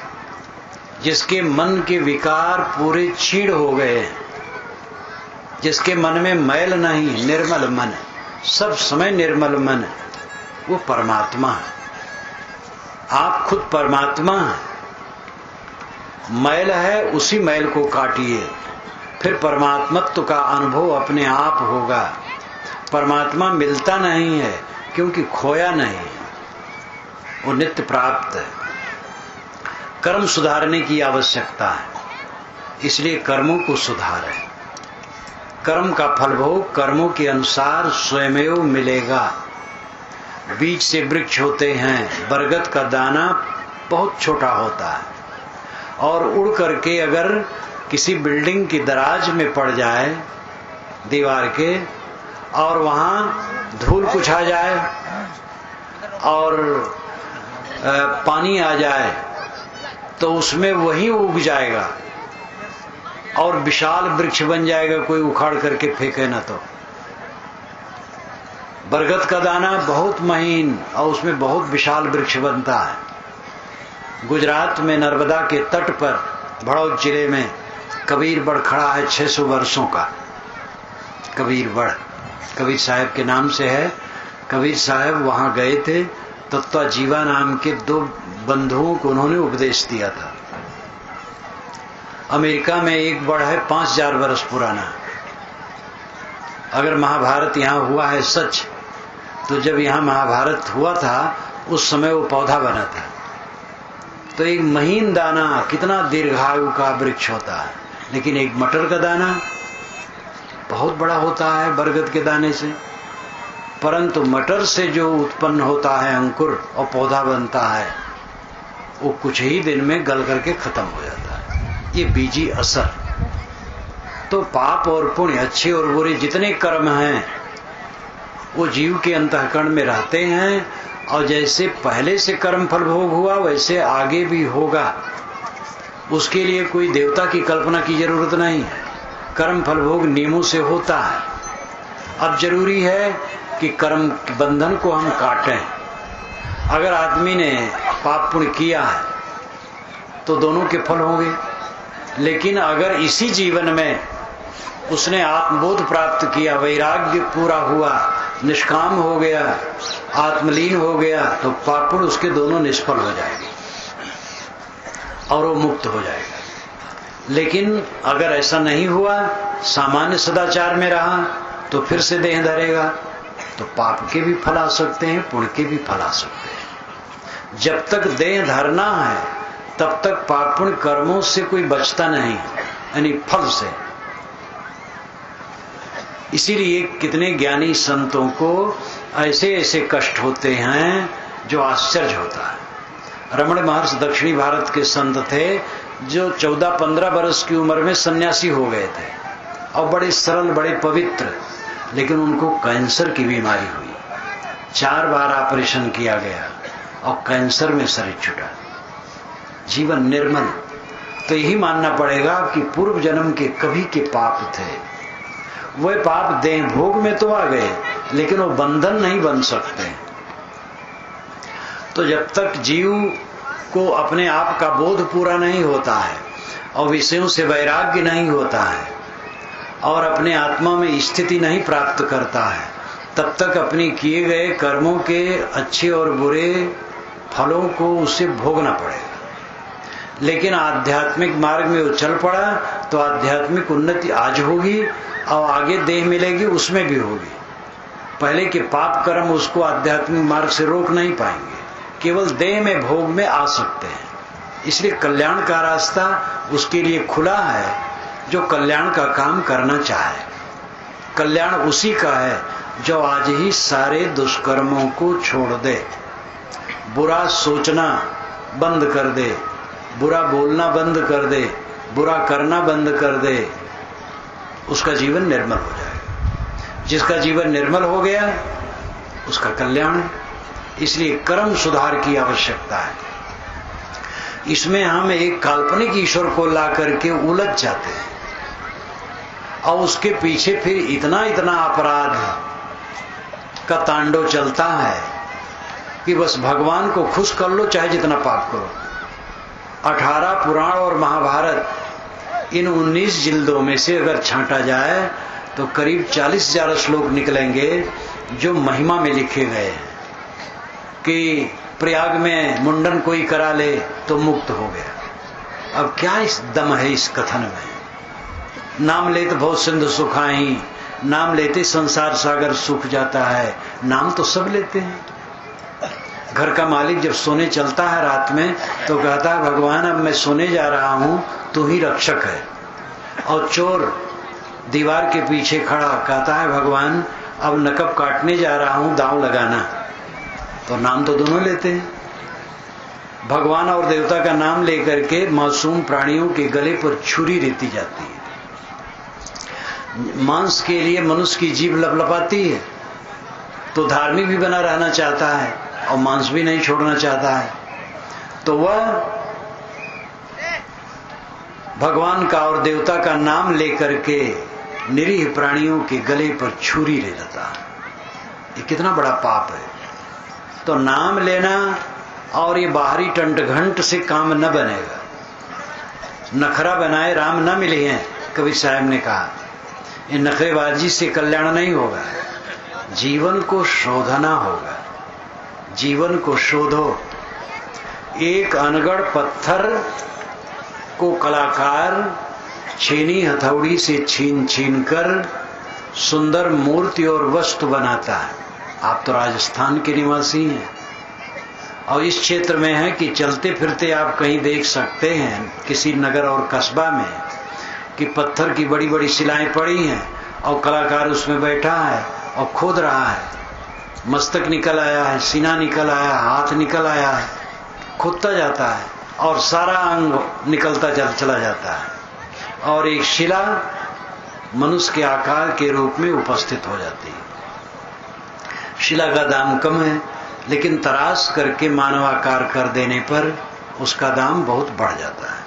जिसके मन के विकार पूरे छीड़ हो गए हैं, जिसके मन में मैल नहीं, निर्मल मन, सब समय निर्मल मन, वो परमात्मा है। आप खुद परमात्मा हैं। मैल है, उसी मैल को काटिए, फिर परमात्मत्व का अनुभव अपने आप होगा। परमात्मा मिलता नहीं है क्योंकि खोया नहीं, वो नित्य प्राप्त है। कर्म सुधारने की आवश्यकता है, इसलिए कर्मों को सुधारें। कर्म का फल भोग कर्मों के अनुसार स्वयमेव मिलेगा। बीज से वृक्ष होते हैं, बरगद का दाना बहुत छोटा होता है और उड़ करके अगर किसी बिल्डिंग की दराज में पड़ जाए दीवार के, और वहां धूल कुछ आ जाए और पानी आ जाए, तो उसमें वही उग जाएगा और विशाल वृक्ष बन जाएगा, कोई उखाड़ करके फेंके ना तो। बरगद का दाना बहुत महीन और उसमें बहुत विशाल वृक्ष बनता है। गुजरात में नर्मदा के तट पर भड़ौत जिले में कबीर बड़ खड़ा है, 600 वर्षों का कबीर बड़, कबीर साहब के नाम से है। कबीर साहब वहां गए थे, तत्वा जीवा नाम के 2 बंधुओं को उन्होंने उपदेश दिया था। अमेरिका में एक बड़ है 5000 वर्ष पुराना। अगर महाभारत यहां हुआ है सच, तो जब यहाँ महाभारत हुआ था उस समय वो पौधा बना था। तो एक महीन दाना कितना दीर्घायु का वृक्ष होता है, लेकिन एक मटर का दाना बहुत बड़ा होता है बरगद के दाने से। परंतु मटर से जो उत्पन्न होता है अंकुर और पौधा बनता है, वो कुछ ही दिन में गल करके खत्म हो जाता है। ये बीजी असर। तो पाप और पुण्य, अच्छे और बुरे जितने कर्म हैं, वो जीव के अंतःकरण में रहते हैं, और जैसे पहले से कर्म फल भोग हुआ वैसे आगे भी होगा। उसके लिए कोई देवता की कल्पना की जरूरत नहीं है। कर्म फल भोग नियमों से होता है। अब जरूरी है कि कर्म के बंधन को हम काटें। अगर आदमी ने पाप पुण्य किया है तो दोनों के फल होंगे, लेकिन अगर इसी जीवन में उसने आत्मबोध प्राप्त किया, वैराग्य पूरा हुआ, निष्काम हो गया, आत्मलीन हो गया, तो पाप पुण्य उसके दोनों निष्फल हो जाएंगे और वो मुक्त हो जाएगा। लेकिन अगर ऐसा नहीं हुआ, सामान्य सदाचार में रहा, तो फिर से देह धरेगा, तो पाप के भी फल आ सकते हैं, पुण्य के भी फल आ सकते हैं। जब तक देह धरना है तब तक पाप पुण्य कर्मों से कोई बचता नहीं, यानी फल से। इसीलिए कितने ज्ञानी संतों को ऐसे ऐसे कष्ट होते हैं जो आश्चर्य होता है। रमण महर्षि दक्षिणी भारत के संत थे, जो 14-15 वर्ष की उम्र में सन्यासी हो गए थे और बड़े सरल, बड़े पवित्र, लेकिन उनको कैंसर की बीमारी हुई। 4 बार ऑपरेशन किया गया और कैंसर में शरीर छूटा, जीवन निर्मल। तो यही मानना पड़ेगा कि पूर्व जन्म के कभी के पाप थे। वह पाप देह भोग में तो आ गए, लेकिन वो बंधन नहीं बन सकते। तो जब तक जीव को अपने आप का बोध पूरा नहीं होता है और विषयों से वैराग्य नहीं होता है और अपने आत्मा में स्थिति नहीं प्राप्त करता है, तब तक अपने किए गए कर्मों के अच्छे और बुरे फलों को उसे भोगना पड़ेगा। लेकिन आध्यात्मिक मार्ग में वो चल पड़ा तो आध्यात्मिक उन्नति आज होगी और आगे देह मिलेगी, उसमें भी होगी। पहले के पाप कर्म उसको आध्यात्मिक मार्ग से रोक नहीं पाएंगे, केवल देह में भोग में आ सकते हैं। इसलिए कल्याण का रास्ता उसके लिए खुला है जो कल्याण का काम करना चाहे। कल्याण उसी का है जो आज ही सारे दुष्कर्मों को छोड़ दे, बुरा सोचना बंद कर दे, बुरा बोलना बंद कर दे, बुरा करना बंद कर दे, उसका जीवन निर्मल हो जाएगा। जिसका जीवन निर्मल हो गया उसका कल्याण है। इसलिए कर्म सुधार की आवश्यकता है। इसमें हम एक काल्पनिक ईश्वर को ला करके उलझ जाते हैं और उसके पीछे फिर इतना इतना अपराध का तांडव चलता है कि बस भगवान को खुश कर लो, चाहे जितना पाप करो। 18 पुराण और महाभारत, इन 19 जिल्दों में से अगर छांटा जाए तो करीब 40,000 श्लोक निकलेंगे जो महिमा में लिखे गए हैं कि प्रयाग में मुंडन कोई करा ले तो मुक्त हो गया। अब क्या इस दम है इस कथन में? नाम लेते बहुत सिंधु सुखाई, नाम लेते संसार सागर सूख जाता है। नाम तो सब लेते हैं। घर का मालिक जब सोने चलता है रात में तो कहता है भगवान अब मैं सोने जा रहा हूं, तू ही रक्षक है। और चोर दीवार के पीछे खड़ा कहता है भगवान अब नकब काटने जा रहा हूं, दांव लगाना। तो नाम तो दोनों लेते हैं। भगवान और देवता का नाम लेकर के मासूम प्राणियों के गले पर छुरी रेती जाती है। मांस के लिए मनुष्य की जीभ लपलपाती है, तो धार्मिक भी बना रहना चाहता है और मांस भी नहीं छोड़ना चाहता है, तो वह भगवान का और देवता का नाम लेकर के निरीह प्राणियों के गले पर छुरी ले लेता है। ये कितना बड़ा पाप है। तो नाम लेना और ये बाहरी टंट घंट से काम न बनेगा। नखरा बनाए राम न मिले हैं, कबीर साहब ने कहा। ये नखरेबाजी से कल्याण नहीं होगा, जीवन को शोधना होगा। जीवन को शोधो। एक अनगढ़ पत्थर को कलाकार छेनी हथौड़ी से छीन छीन कर सुंदर मूर्ति और वस्तु बनाता है। आप तो राजस्थान के निवासी हैं और इस क्षेत्र में है कि चलते फिरते आप कहीं देख सकते हैं किसी नगर और कस्बा में कि पत्थर की बड़ी बड़ी शिलाएं पड़ी हैं और कलाकार उसमें बैठा है और खोद रहा है। मस्तक निकल आया है, सीना निकल आया, हाथ निकल आया है, खोदता जाता है और सारा अंग निकलता चला जाता है और एक शिला मनुष्य के आकार के रूप में उपस्थित हो जाती है। शिला का दाम कम है, लेकिन तराश करके मानवाकार कर देने पर उसका दाम बहुत बढ़ जाता है।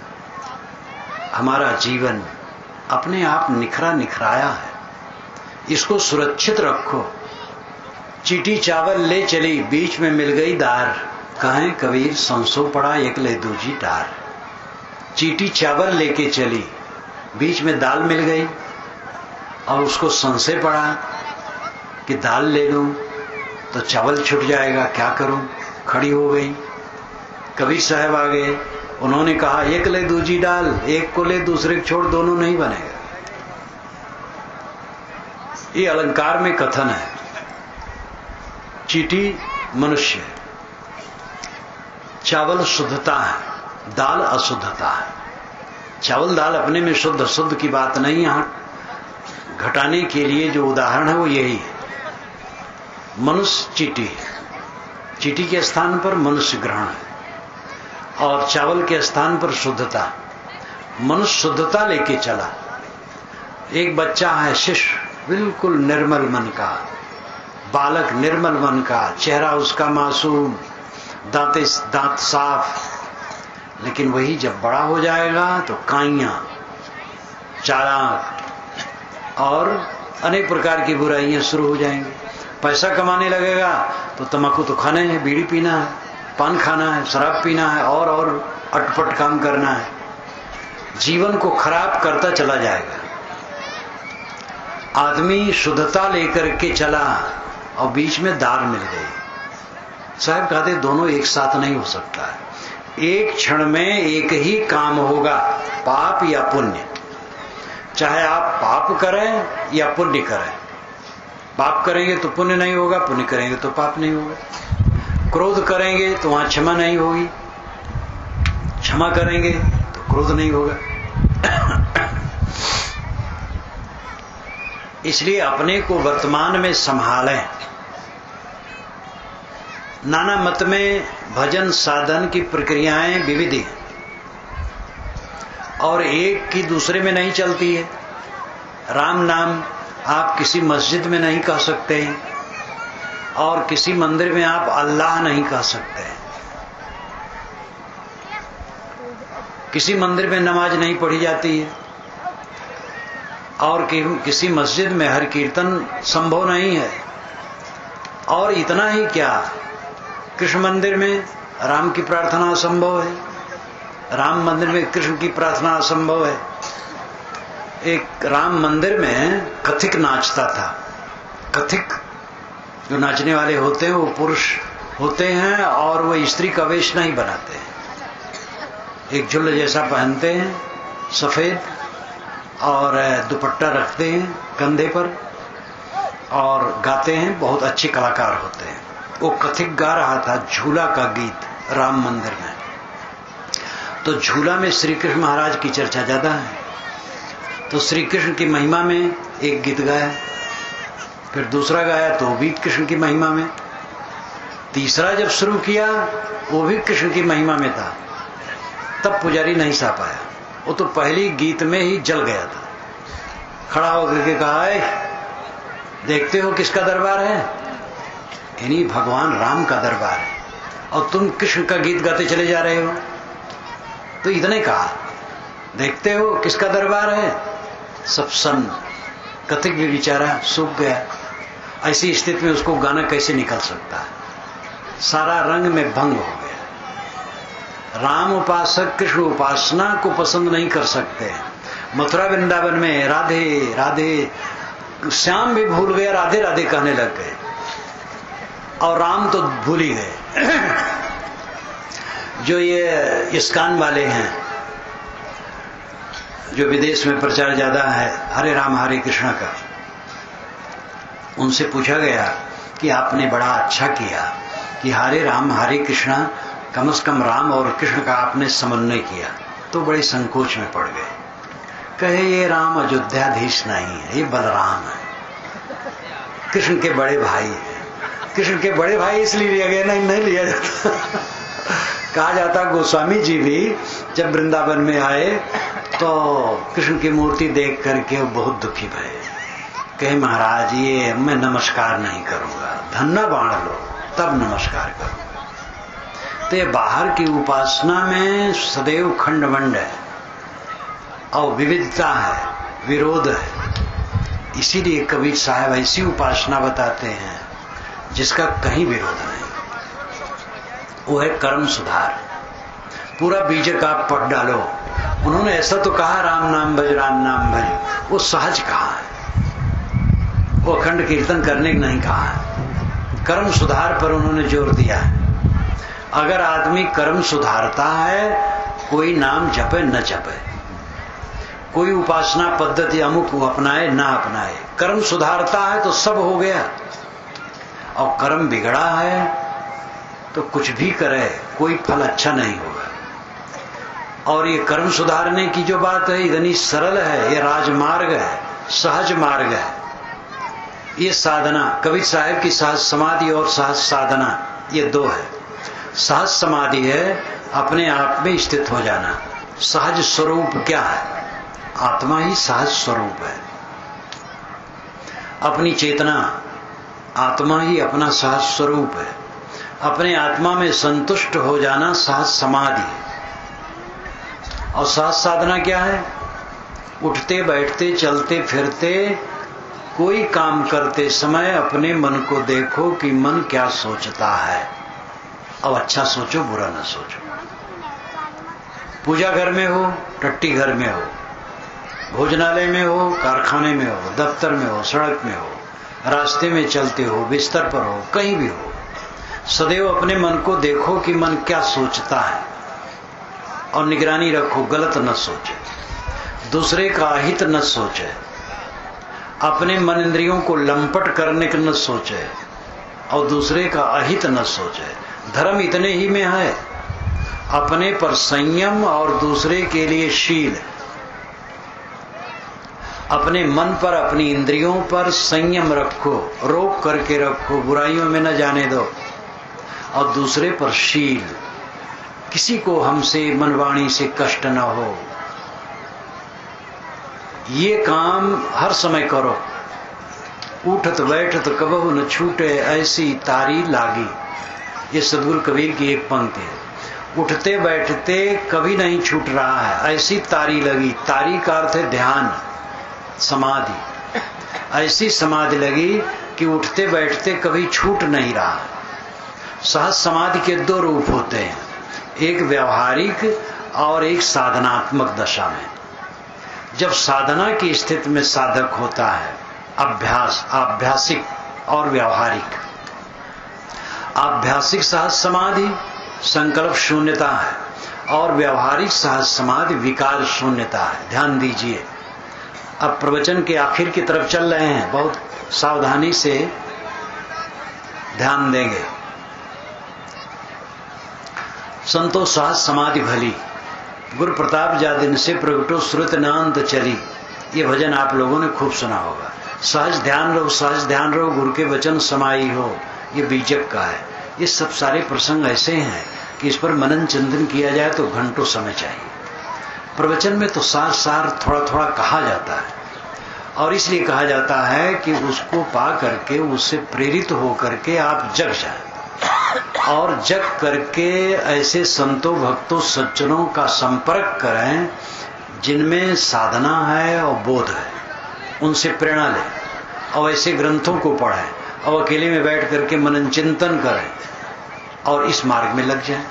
हमारा जीवन अपने आप निखरा निखराया है, इसको सुरक्षित रखो। चीटी चावल ले चली, बीच में मिल गई दार, कहें कबीर संसो पड़ा एक ले दूजी टार। चीटी चावल लेके चली, बीच में दाल मिल गई और उसको संशय पड़ा कि दाल ले लूं तो चावल छूट जाएगा, क्या करूं। खड़ी हो गई, कबीर साहब आ गए, उन्होंने कहा एक ले दूजी डाल, एक को ले दूसरे को छोड़, दोनों नहीं बनेगा। ये अलंकार में कथन है। चीटी मनुष्य, चावल शुद्धता है, दाल अशुद्धता है। चावल दाल अपने में शुद्ध शुद्ध की बात नहीं, यहां घटाने के लिए जो उदाहरण है वो यही है। मनुष्य चीटी है, चीटी के स्थान पर मनुष्य ग्रहण है और चावल के स्थान पर शुद्धता। मनुष्य शुद्धता लेके चला। एक बच्चा है शिष्य, बिल्कुल निर्मल मन का बालक, निर्मल मन का चेहरा, उसका मासूम, दांत साफ। लेकिन वही जब बड़ा हो जाएगा तो काइयां, चालाक और अनेक प्रकार की बुराइयां शुरू हो जाएंगी। पैसा कमाने लगेगा तो तंबाकू तो खाना है, बीड़ी पीना है, पान खाना है, शराब पीना है और अटपट काम करना है। जीवन को खराब करता चला जाएगा। आदमी शुद्धता लेकर के चला और बीच में दार मिल गई। साहब कहते दोनों एक साथ नहीं हो सकता है। एक क्षण में एक ही काम होगा, पाप या पुण्य। चाहे आप पाप करें या पुण्य करें। पाप करेंगे तो पुण्य नहीं होगा, पुण्य करेंगे तो पाप नहीं होगा। क्रोध करेंगे तो वहां क्षमा नहीं होगी, क्षमा करेंगे तो क्रोध नहीं होगा। इसलिए अपने को वर्तमान में संभालें। नाना मत में भजन साधन की प्रक्रियाएं विविध हैं और एक की दूसरे में नहीं चलती है। राम नाम आप किसी मस्जिद में नहीं कह सकते हैं और किसी मंदिर में आप अल्लाह नहीं कह सकते हैं। किसी मंदिर में नमाज नहीं पढ़ी जाती है और किसी मस्जिद में हर कीर्तन संभव नहीं है। और इतना ही क्या, कृष्ण मंदिर में राम की प्रार्थना असंभव है, राम मंदिर में कृष्ण की प्रार्थना असंभव है। एक राम मंदिर में कथिक नाचता था। कथिक जो नाचने वाले होते हैं वो पुरुष होते हैं और वो स्त्री का वेश नहीं बनाते हैं। एक झुल्ल जैसा पहनते हैं सफेद और दुपट्टा रखते हैं कंधे पर और गाते हैं। बहुत अच्छे कलाकार होते हैं। वो कथिक गा रहा था झूला का गीत राम मंदिर में। तो झूला में श्री कृष्ण महाराज की चर्चा ज्यादा है, तो श्री कृष्ण की महिमा में एक गीत गाया, फिर दूसरा गाया तो वो भी कृष्ण की महिमा में, तीसरा जब शुरू किया वो भी कृष्ण की महिमा में था। तब पुजारी नहीं सा पाया, वो तो पहली गीत में ही जल गया था। खड़ा होकर के कहा, देखते हो किसका दरबार है? यानी भगवान राम का दरबार है और तुम कृष्ण का गीत गाते चले जा रहे हो। तो इतने कहा, देखते हो किसका दरबार है? सब सन। कथिक भी बेचारा सूख गया। ऐसी स्थिति में उसको गाना कैसे निकल सकता है? सारा रंग में भंग हो गया। राम उपासक कृष्ण उपासना को पसंद नहीं कर सकते। मथुरा वृंदावन में राधे राधे, श्याम भी भूल गया, राधे राधे कहने लग गए और राम तो भूल ही गए। जो ये इस्कान वाले हैं, जो विदेश में प्रचार ज्यादा है हरे राम हरे कृष्ण का, उनसे पूछा गया कि आपने बड़ा अच्छा किया कि हरे राम हरे कृष्णा, कम से कम राम और कृष्ण का आपने समन्वय किया। तो बड़े संकोच में पड़ गए। कहे ये राम अयोध्याधीश नहीं है, ये बलराम है, कृष्ण के बड़े भाई है। कृष्ण के बड़े भाई इसलिए लिया गया, नहीं लिया जाता। कहा जाता गोस्वामी जी भी जब वृंदावन में आए तो कृष्ण की मूर्ति देख करके वो बहुत दुखी भये। कहे महाराज ये मैं नमस्कार नहीं करूंगा, धन्ना बाण लो तब नमस्कार करूंगा। तो ये बाहर की उपासना में सदैव खंडमंड है और विविधता है, विरोध है। इसीलिए कबीर साहब ऐसी उपासना बताते हैं जिसका कहीं विरोध नहीं। वो है कर्म सुधार। पूरा बीजक आप पढ़ डालो। उन्होंने ऐसा तो कहा राम नाम भज राम नाम भज, वो सहज कहा है, वो अखंड कीर्तन करने नहीं कहा है। कर्म सुधार पर उन्होंने जोर दिया है। अगर आदमी कर्म सुधारता है, कोई नाम जपे न जपे, कोई उपासना पद्धति अमुक अपनाए ना अपनाए, कर्म सुधारता है तो सब हो गया। और कर्म बिगड़ा है तो कुछ भी करे कोई फल अच्छा नहीं होगा। और ये कर्म सुधारने की जो बात है इतनी सरल है, ये राजमार्ग है, सहज मार्ग है। ये साधना कबीर साहब की सहज समाधि और सहज साधना ये दो है। सहज समाधि है अपने आप में स्थित हो जाना। सहज स्वरूप क्या है? आत्मा ही सहज स्वरूप है। अपनी चेतना आत्मा ही अपना सहज स्वरूप है। अपने आत्मा में संतुष्ट हो जाना सहज समाधि है। और सहज साधना क्या है? उठते बैठते चलते फिरते कोई काम करते समय अपने मन को देखो कि मन क्या सोचता है। अब अच्छा सोचो, बुरा ना सोचो। पूजा घर में हो, टट्टी घर में हो, भोजनालय में हो, कारखाने में हो, दफ्तर में हो, सड़क में हो, रास्ते में चलते हो, बिस्तर पर हो, कहीं भी हो, सदैव अपने मन को देखो कि मन क्या सोचता है और निगरानी रखो गलत न सोचे, दूसरे का अहित न सोचे, अपने मन इंद्रियों को लंपट करने का न सोचे और दूसरे का अहित न सोचे। धर्म इतने ही में है, अपने पर संयम और दूसरे के लिए शील। अपने मन पर अपनी इंद्रियों पर संयम रखो, रोक करके रखो, बुराइयों में न जाने दो। और दूसरे पर शील, किसी को हमसे मनवाणी से कष्ट न हो, ये काम हर समय करो। उठत बैठत कबहु न छूटे ऐसी तारी लागी, ये सदगुरु कबीर की एक पंक्ति है। उठते बैठते कभी नहीं छूट रहा है, ऐसी तारी लगी। तारी का अर्थ है ध्यान, समाधि। ऐसी समाधि लगी कि उठते बैठते कभी छूट नहीं रहा। सहज समाधि के दो रूप होते हैं, एक व्यवहारिक और एक साधनात्मक दशा में। जब साधना की स्थिति में साधक होता है, आभ्यासिक और व्यावहारिक। आभ्यासिक सहज समाधि संकल्प शून्यता है और व्यावहारिक सहज समाधि विकार शून्यता है। ध्यान दीजिए, अब प्रवचन के आखिर की तरफ चल रहे हैं, बहुत सावधानी से ध्यान देंगे। संतो सहज समाधि भली, गुरु प्रताप जा दिन से प्रगटो श्रुत नांत चली। ये भजन आप लोगों ने खूब सुना होगा। सहज ध्यान रहो, सहज ध्यान रहो, गुरु के वचन समाई हो, ये बीजक का है। ये सब सारे प्रसंग ऐसे हैं कि इस पर मनन चिंतन किया जाए तो घंटों समय चाहिए। प्रवचन में तो सार सार थोड़ा थोड़ा कहा जाता है, और इसलिए कहा जाता है कि उसको पा करके, उससे प्रेरित हो करके आप जग जाएं, और जग करके ऐसे संतों भक्तों सज्जनों का संपर्क करें जिनमें साधना है और बोध है, उनसे प्रेरणा लें और ऐसे ग्रंथों को पढ़ें और अकेले में बैठ करके मनन चिंतन करें और इस मार्ग में लग जाएं।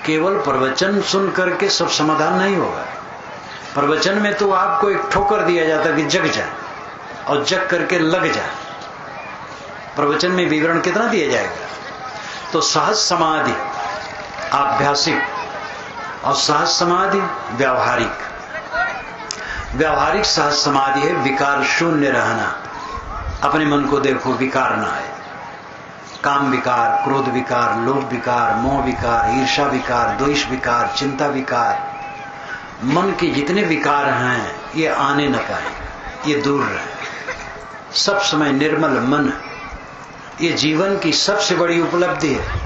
केवल प्रवचन सुन करके सब समाधान नहीं होगा। प्रवचन में तो आपको एक ठोकर दिया जाता है कि जग जाए और जग करके लग जाए। प्रवचन में विवरण कितना दिया जाएगा? तो सहज समाधि आभ्यासिक और सहज समाधि व्यावहारिक। व्यावहारिक सहज समाधि है विकार शून्य रहना, अपने मन को देखो विकार ना आए। काम विकार, क्रोध विकार, लोभ विकार, मोह विकार, ईर्ष्या विकार, द्वेष विकार, चिंता विकार, मन के जितने विकार हैं ये आने न पाए, ये दूर रहे। सब समय निर्मल मन, ये जीवन की सबसे बड़ी उपलब्धि है।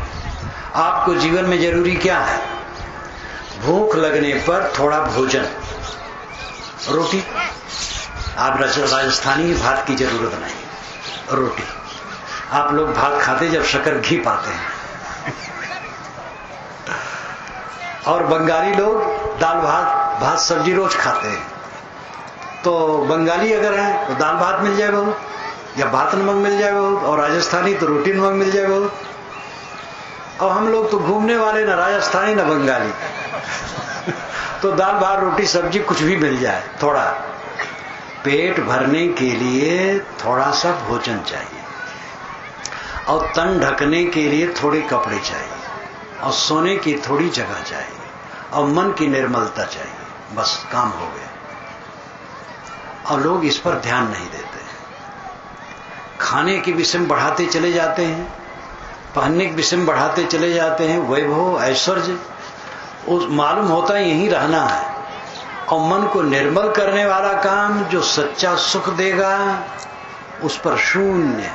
आपको जीवन में जरूरी क्या है? भूख लगने पर थोड़ा भोजन, रोटी। आप राजस्थानी भात की जरूरत नहीं, रोटी। आप लोग भात खाते जब शक्कर घी पाते हैं, और बंगाली लोग दाल भात सब्जी रोज खाते हैं। तो बंगाली अगर है तो दाल भात मिल जाए बहुत, या भात नमक मिल जाए बहुत, और राजस्थानी तो रोटी नमक मिल जाए बहुत। और हम लोग तो घूमने वाले, ना राजस्थानी ना बंगाली तो दाल भात रोटी सब्जी कुछ भी मिल जाए। थोड़ा पेट भरने के लिए थोड़ा सा भोजन चाहिए, और तन ढकने के लिए थोड़े कपड़े चाहिए, और सोने की थोड़ी जगह चाहिए, और मन की निर्मलता चाहिए। बस काम हो गया। और लोग इस पर ध्यान नहीं देते। खाने की विषय बढ़ाते चले जाते हैं, पहनने की विषय बढ़ाते चले जाते हैं, वैभव ऐश्वर्य मालूम होता है यहीं रहना है। और मन को निर्मल करने वाला काम जो सच्चा सुख देगा उस पर शून्य है।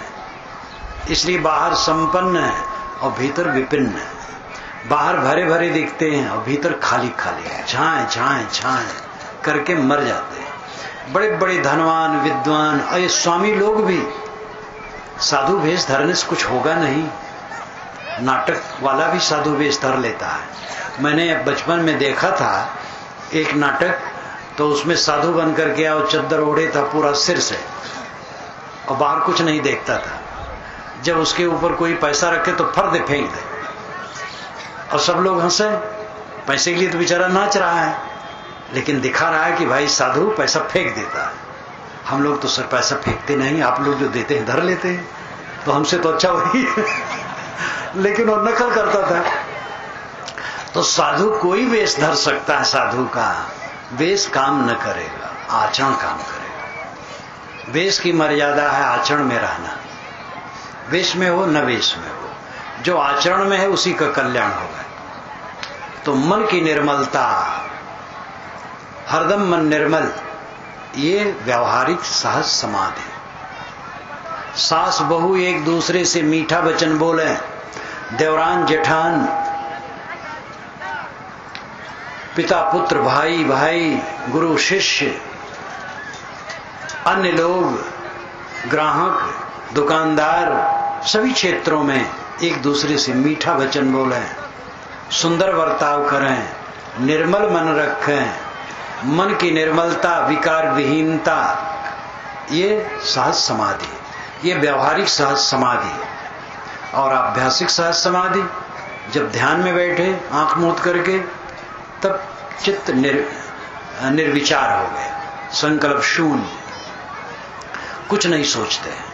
इसलिए बाहर संपन्न है और भीतर विपिन्न है। बाहर भरे भरे दिखते हैं और भीतर खाली खाली है, झाएं झाएं झाएं करके मर जाते हैं। बड़े बड़े धनवान विद्वान और ये स्वामी लोग भी साधु वेश धरने से कुछ होगा नहीं। नाटक वाला भी साधु वेश धर लेता है। मैंने बचपन में देखा था एक नाटक, तो उसमें साधु बन करके और चद्दर ओढ़े था पूरा सिर से, और बाहर कुछ नहीं देखता था। जब उसके ऊपर कोई पैसा रखे तो फर दे फेंक दे, और सब लोग हंसे। पैसे के लिए तो बेचारा नाच रहा है, लेकिन दिखा रहा है कि भाई साधु पैसा फेंक देता है। हम लोग तो सर पैसा फेंकते नहीं, आप लोग जो देते हैं धर लेते हैं, तो हमसे तो अच्छा वही है लेकिन वो नकल करता था। तो साधु कोई वेश धर सकता है, साधु का वेश काम न करेगा, आचरण काम करेगा। वेश की मर्यादा है आचरण में रहना। वेश में हो न वेश में हो, जो आचरण में है उसी का कल्याण होगा। तो मन की निर्मलता, हरदम मन निर्मल, ये व्यावहारिक सहज समाधि। सास बहू एक दूसरे से मीठा वचन बोले, देवरान जेठान, पिता पुत्र, भाई भाई, गुरु शिष्य, अन्य लोग, ग्राहक, दुकानदार, सभी क्षेत्रों में एक दूसरे से मीठा वचन बोलें, सुंदर बर्ताव करें, निर्मल मन रखें। मन की निर्मलता, विकार विहीनता, ये सहज समाधि, ये व्यावहारिक सहज समाधि। और आध्यात्मिक सहज समाधि, जब ध्यान में बैठे आंख मूंद करके, तब चित्त निर्विचार हो गए, संकल्प शून्य, कुछ नहीं सोचते हैं।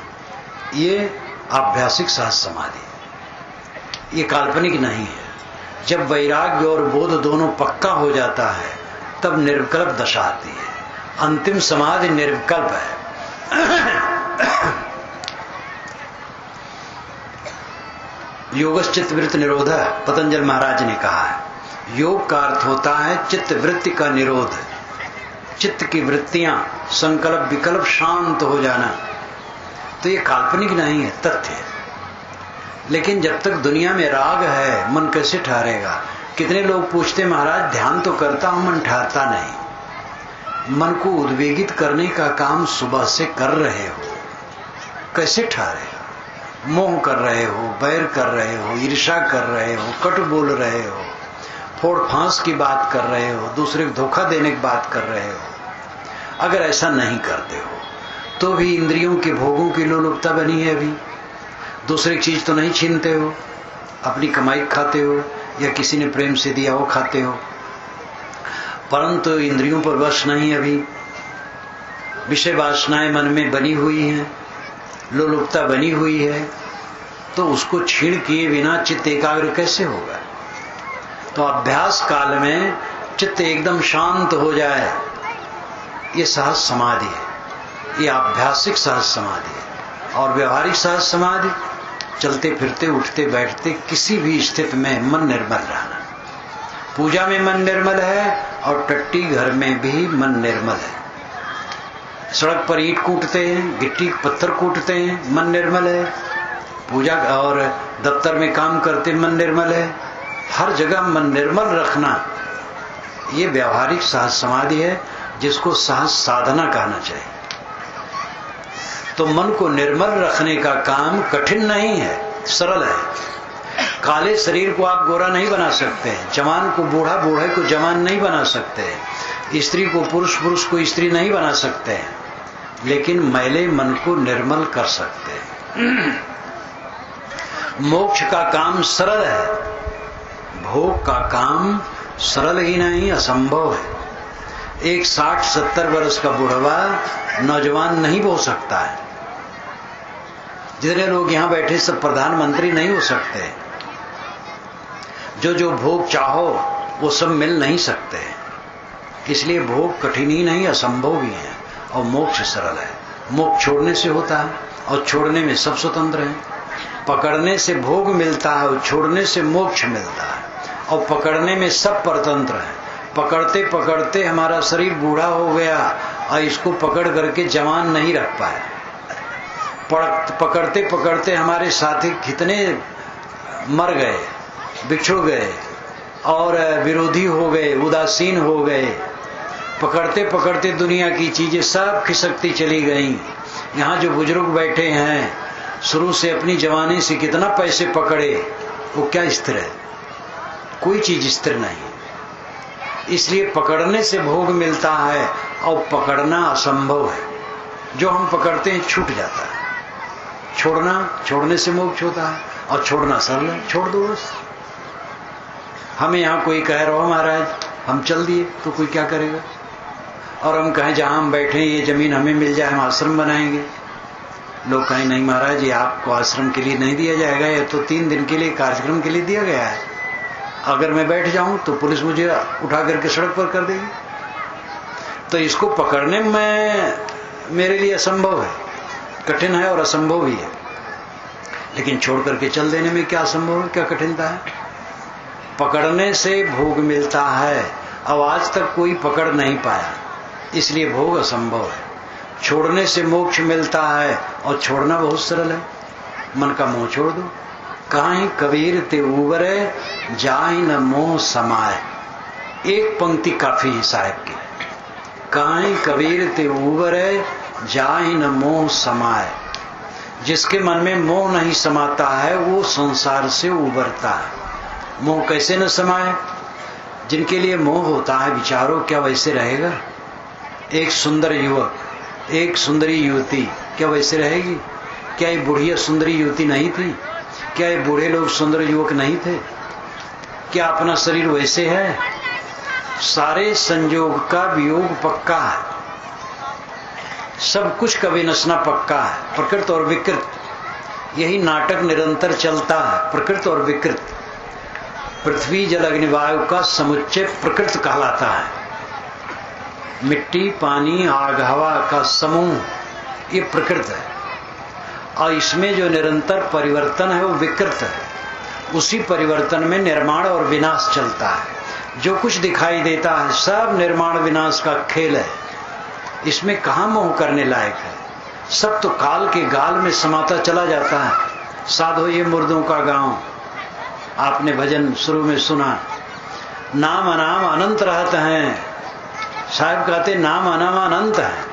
ये आध्यात्मिक सहज समाधि, ये काल्पनिक नहीं है। जब वैराग्य और बोध दोनों पक्का हो जाता है तब निर्विकल्प दशा आती है। अंतिम समाधि निर्विकल्प है। योगश्चित्त वृत्ति निरोध, पतंजलि महाराज ने कहा है। योग का अर्थ होता है चित्त वृत्ति का निरोध, चित्त की वृत्तियां, संकल्प विकल्प शांत हो जाना। तो ये काल्पनिक नहीं है, तथ्य है। लेकिन जब तक दुनिया में राग है, मन कैसे ठहरेगा? कितने लोग पूछते महाराज ध्यान तो करता हूं, मन ठहरता नहीं। मन को उद्वेगित करने का काम सुबह से कर रहे हो, कैसे ठहरेगा? मोह कर रहे हो, बैर कर रहे हो, ईर्ष्या कर रहे हो, कटु बोल रहे हो, फोड़ फांस की बात कर रहे हो, दूसरे को धोखा देने की बात कर रहे हो। अगर ऐसा नहीं करते हो तो भी इंद्रियों के भोगों की लोलुपता बनी है। अभी दूसरी चीज तो नहीं छीनते हो, अपनी कमाई खाते हो या किसी ने प्रेम से दिया वो खाते हो, परंतु इंद्रियों पर वश नहीं। अभी विषय वासनाएं मन में बनी हुई हैं, लोलुपता बनी हुई है, तो उसको छीण किए बिना चित्त एकाग्र कैसे होगा? तो अभ्यास काल में चित्त एकदम शांत हो जाए, ये सहज समाधि है, ये आध्यात्मिक सहज समाधि है। और व्यवहारिक सहज समाधि चलते फिरते उठते बैठते किसी भी स्थिति में मन निर्मल रहना। पूजा में मन निर्मल है और टट्टी घर में भी मन निर्मल है। सड़क पर ईंट कूटते हैं, गिट्टी पत्थर कूटते हैं, मन निर्मल है। पूजा और दफ्तर में काम करते मन निर्मल है। हर जगह मन निर्मल रखना ये व्यावहारिक सहज समाधि है, जिसको सहज साधना कहना चाहिए। तो मन को निर्मल रखने का काम कठिन नहीं है, सरल है। काले शरीर को आप गोरा नहीं बना सकते, जवान को बूढ़ा, बूढ़े को जवान नहीं बना सकते, स्त्री को पुरुष, पुरुष को स्त्री नहीं बना सकते, लेकिन मैले मन को निर्मल कर सकते हैं। मोक्ष का काम सरल है, भोग का काम सरल ही नहीं असंभव है। एक 60-70 वर्ष का बुढ़वा नौजवान नहीं हो सकता है। जितने लोग यहां बैठे सब प्रधानमंत्री नहीं हो सकते। जो भोग चाहो वो सब मिल नहीं सकते। इसलिए भोग कठिन ही नहीं असंभव भी है और मोक्ष सरल है। मोक्ष छोड़ने से होता है और छोड़ने में सब स्वतंत्र है। पकड़ने से भोग मिलता है और छोड़ने से मोक्ष मिलता है, और पकड़ने में सब परतंत्र है। पकड़ते पकड़ते हमारा शरीर बूढ़ा हो गया और इसको पकड़ करके जवान नहीं रख पाया। पकड़ते पकड़ते हमारे साथी कितने मर गए, बिछुड़ गए और विरोधी हो गए, उदासीन हो गए। पकड़ते पकड़ते दुनिया की चीजें सब खिसकती चली गई। यहाँ जो बुजुर्ग बैठे हैं, शुरू से अपनी जवानी से कितना पैसे पकड़े, वो क्या स्थिर है? कोई चीज स्थिर नहीं। इसलिए पकड़ने से भोग मिलता है और पकड़ना असंभव है। जो हम पकड़ते हैं छूट जाता है। छोड़ने से मोक्ष होता है और छोड़ना सरल है, छोड़ दो बस। हमें यहाँ कोई कह रहा हो महाराज हम चल दिए, तो कोई क्या करेगा? और हम कहें जहां हम बैठे ये जमीन हमें मिल जाए, हम आश्रम बनाएंगे। लोग कहें नहीं महाराज ये आपको आश्रम के लिए नहीं दिया जाएगा, ये तो 3 दिन के लिए कार्यक्रम के लिए दिया गया है। अगर मैं बैठ जाऊं तो पुलिस मुझे उठा करके सड़क पर कर देगी। तो इसको पकड़ने में मेरे लिए असंभव है, कठिन है और असंभव भी है। लेकिन छोड़ करके चल देने में क्या असंभव है, क्या कठिनता है? पकड़ने से भोग मिलता है, अब आज तक कोई पकड़ नहीं पाया, इसलिए भोग असंभव है। छोड़ने से मोक्ष मिलता है और छोड़ना बहुत सरल है। मन का मोह छोड़ दो। काहीं कबीर ते उबरे जाहि न मोह समाए। एक पंक्ति काफी है साहब की। काहीं कबीर ते उबरे जाहि न मोह समाए। जिसके मन में मोह नहीं समाता है वो संसार से उबरता है। मोह कैसे न समाए? जिनके लिए मोह होता है, विचारो क्या वैसे रहेगा? एक सुंदर युवक, एक सुंदरी युवती, क्या वैसे रहेगी? क्या ये बुढ़िया सुंदरी युवती नहीं थी? क्या ये बूढ़े लोग सुंदर युवक नहीं थे? क्या अपना शरीर वैसे है? सारे संयोग का वियोग पक्का है, सब कुछ कभी नसना पक्का है। प्रकृत और विकृत, यही नाटक निरंतर चलता है। प्रकृत और विकृत, पृथ्वी जल अग्नि वायु का समुच्चय प्रकृत कहलाता है। मिट्टी पानी आग हवा का समूह ये प्रकृत है, और इसमें जो निरंतर परिवर्तन है वो विकृत है। उसी परिवर्तन में निर्माण और विनाश चलता है। जो कुछ दिखाई देता है सब निर्माण विनाश का खेल है। इसमें कहां मोह करने लायक है? सब तो काल के गाल में समाता चला जाता है। साधो ये मुर्दों का गांव, आपने भजन शुरू में सुना। नाम अनाम अनंत रहते हैं। साहब कहते नाम अनाम अनंत है।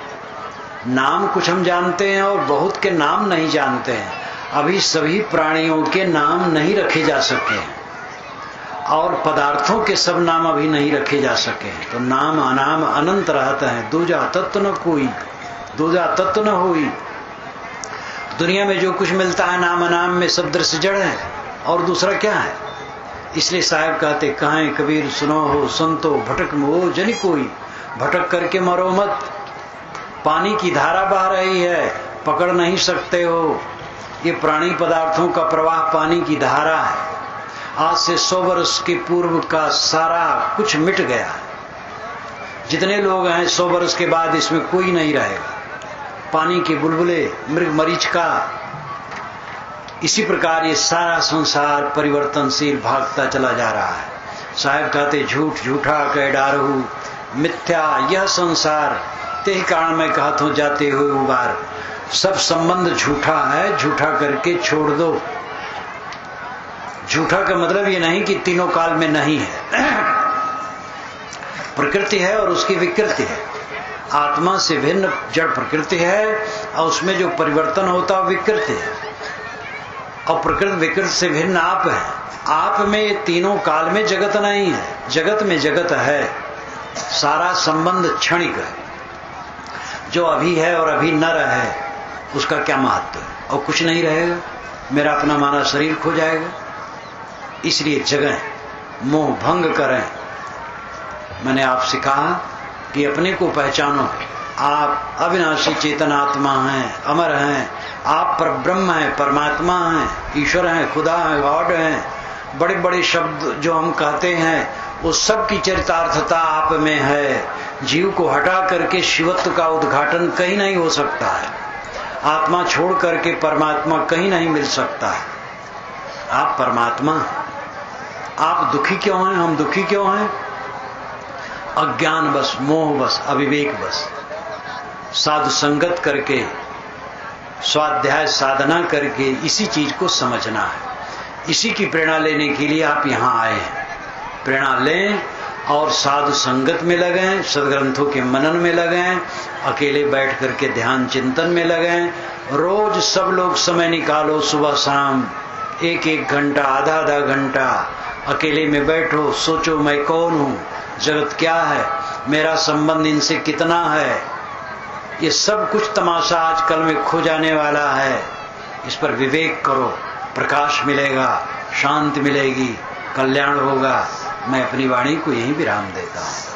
नाम कुछ हम जानते हैं और बहुत के नाम नहीं जानते हैं। अभी सभी प्राणियों के नाम नहीं रखे जा सके और पदार्थों के सब नाम अभी नहीं रखे जा सके। तो नाम अनाम अनंत रहते हैं। दूजा तत्व न कोई, दूजा तत्व न हुई। दुनिया में जो कुछ मिलता है नाम अनाम में सब दृश्य जड़ है और दूसरा क्या है? इसलिए साहब कहते कहें कबीर सुनो हो संतो भटक मोह जनि कोई। भटक करके मरो मत। पानी की धारा बह रही है, पकड़ नहीं सकते हो। ये प्राणी पदार्थों का प्रवाह पानी की धारा है। आज से 100 वर्ष के पूर्व का सारा कुछ मिट गया है। जितने लोग हैं 100 वर्ष के बाद इसमें कोई नहीं रहेगा। पानी के बुलबुले, मृग मरीचिका, इसी प्रकार ये सारा संसार परिवर्तनशील भागता चला जा रहा है। साहब कहते झूठ झूठा कह डारहू मिथ्या यह संसार, ते कारण मैं कहत हूं जाते हुए उबार। सब संबंध झूठा है, झूठा करके छोड़ दो। झूठा का मतलब ये नहीं कि तीनों काल में नहीं है। प्रकृति है और उसकी विकृति है। आत्मा से भिन्न जड़ प्रकृति है और उसमें जो परिवर्तन होता है विकृति है। और प्रकृति विकृति से भिन्न आप है। आप में ये तीनों काल में जगत नहीं है, जगत में जगत है। सारा संबंध क्षणिक है। जो अभी है और अभी न रहे उसका क्या महत्व है? और कुछ नहीं रहेगा, मेरा अपना माना शरीर खो जाएगा। इसलिए जगह मोह भंग करें। मैंने आपसे कहा कि अपने को पहचानो। आप अविनाशी चेतन आत्मा हैं, अमर हैं। आप परब्रह्म हैं, परमात्मा हैं, ईश्वर हैं, खुदा हैं, गॉड हैं। बड़े बड़े शब्द जो हम कहते हैं उस सब की चरितार्थता आप में है। जीव को हटा करके शिवत्व का उद्घाटन कहीं नहीं हो सकता है। आत्मा छोड़ करके परमात्मा कहीं नहीं मिल सकता है। आप परमात्मा। आप दुखी क्यों हैं? हम दुखी क्यों हैं? अज्ञान बस, मोह बस, अविवेक बस। साधु संगत करके, स्वाध्याय साधना करके इसी चीज को समझना है। इसी की प्रेरणा लेने के लिए आप यहां आए हैं। प्रेरणा लें और साधु संगत में लगें, सदग्रंथों के मनन में लगें, अकेले बैठ करके ध्यान चिंतन में लगें। रोज सब लोग समय निकालो, सुबह शाम 1-1 घंटा, आधा घंटा अकेले में बैठो, सोचो मैं कौन हूं, जगत क्या है, मेरा संबंध इनसे कितना है। ये सब कुछ तमाशा आजकल में खो जाने वाला है। इस पर विवेक करो, प्रकाश मिलेगा, शांति मिलेगी, कल्याण होगा। मैं अपनी वाणी को यहीं विराम देता हूं।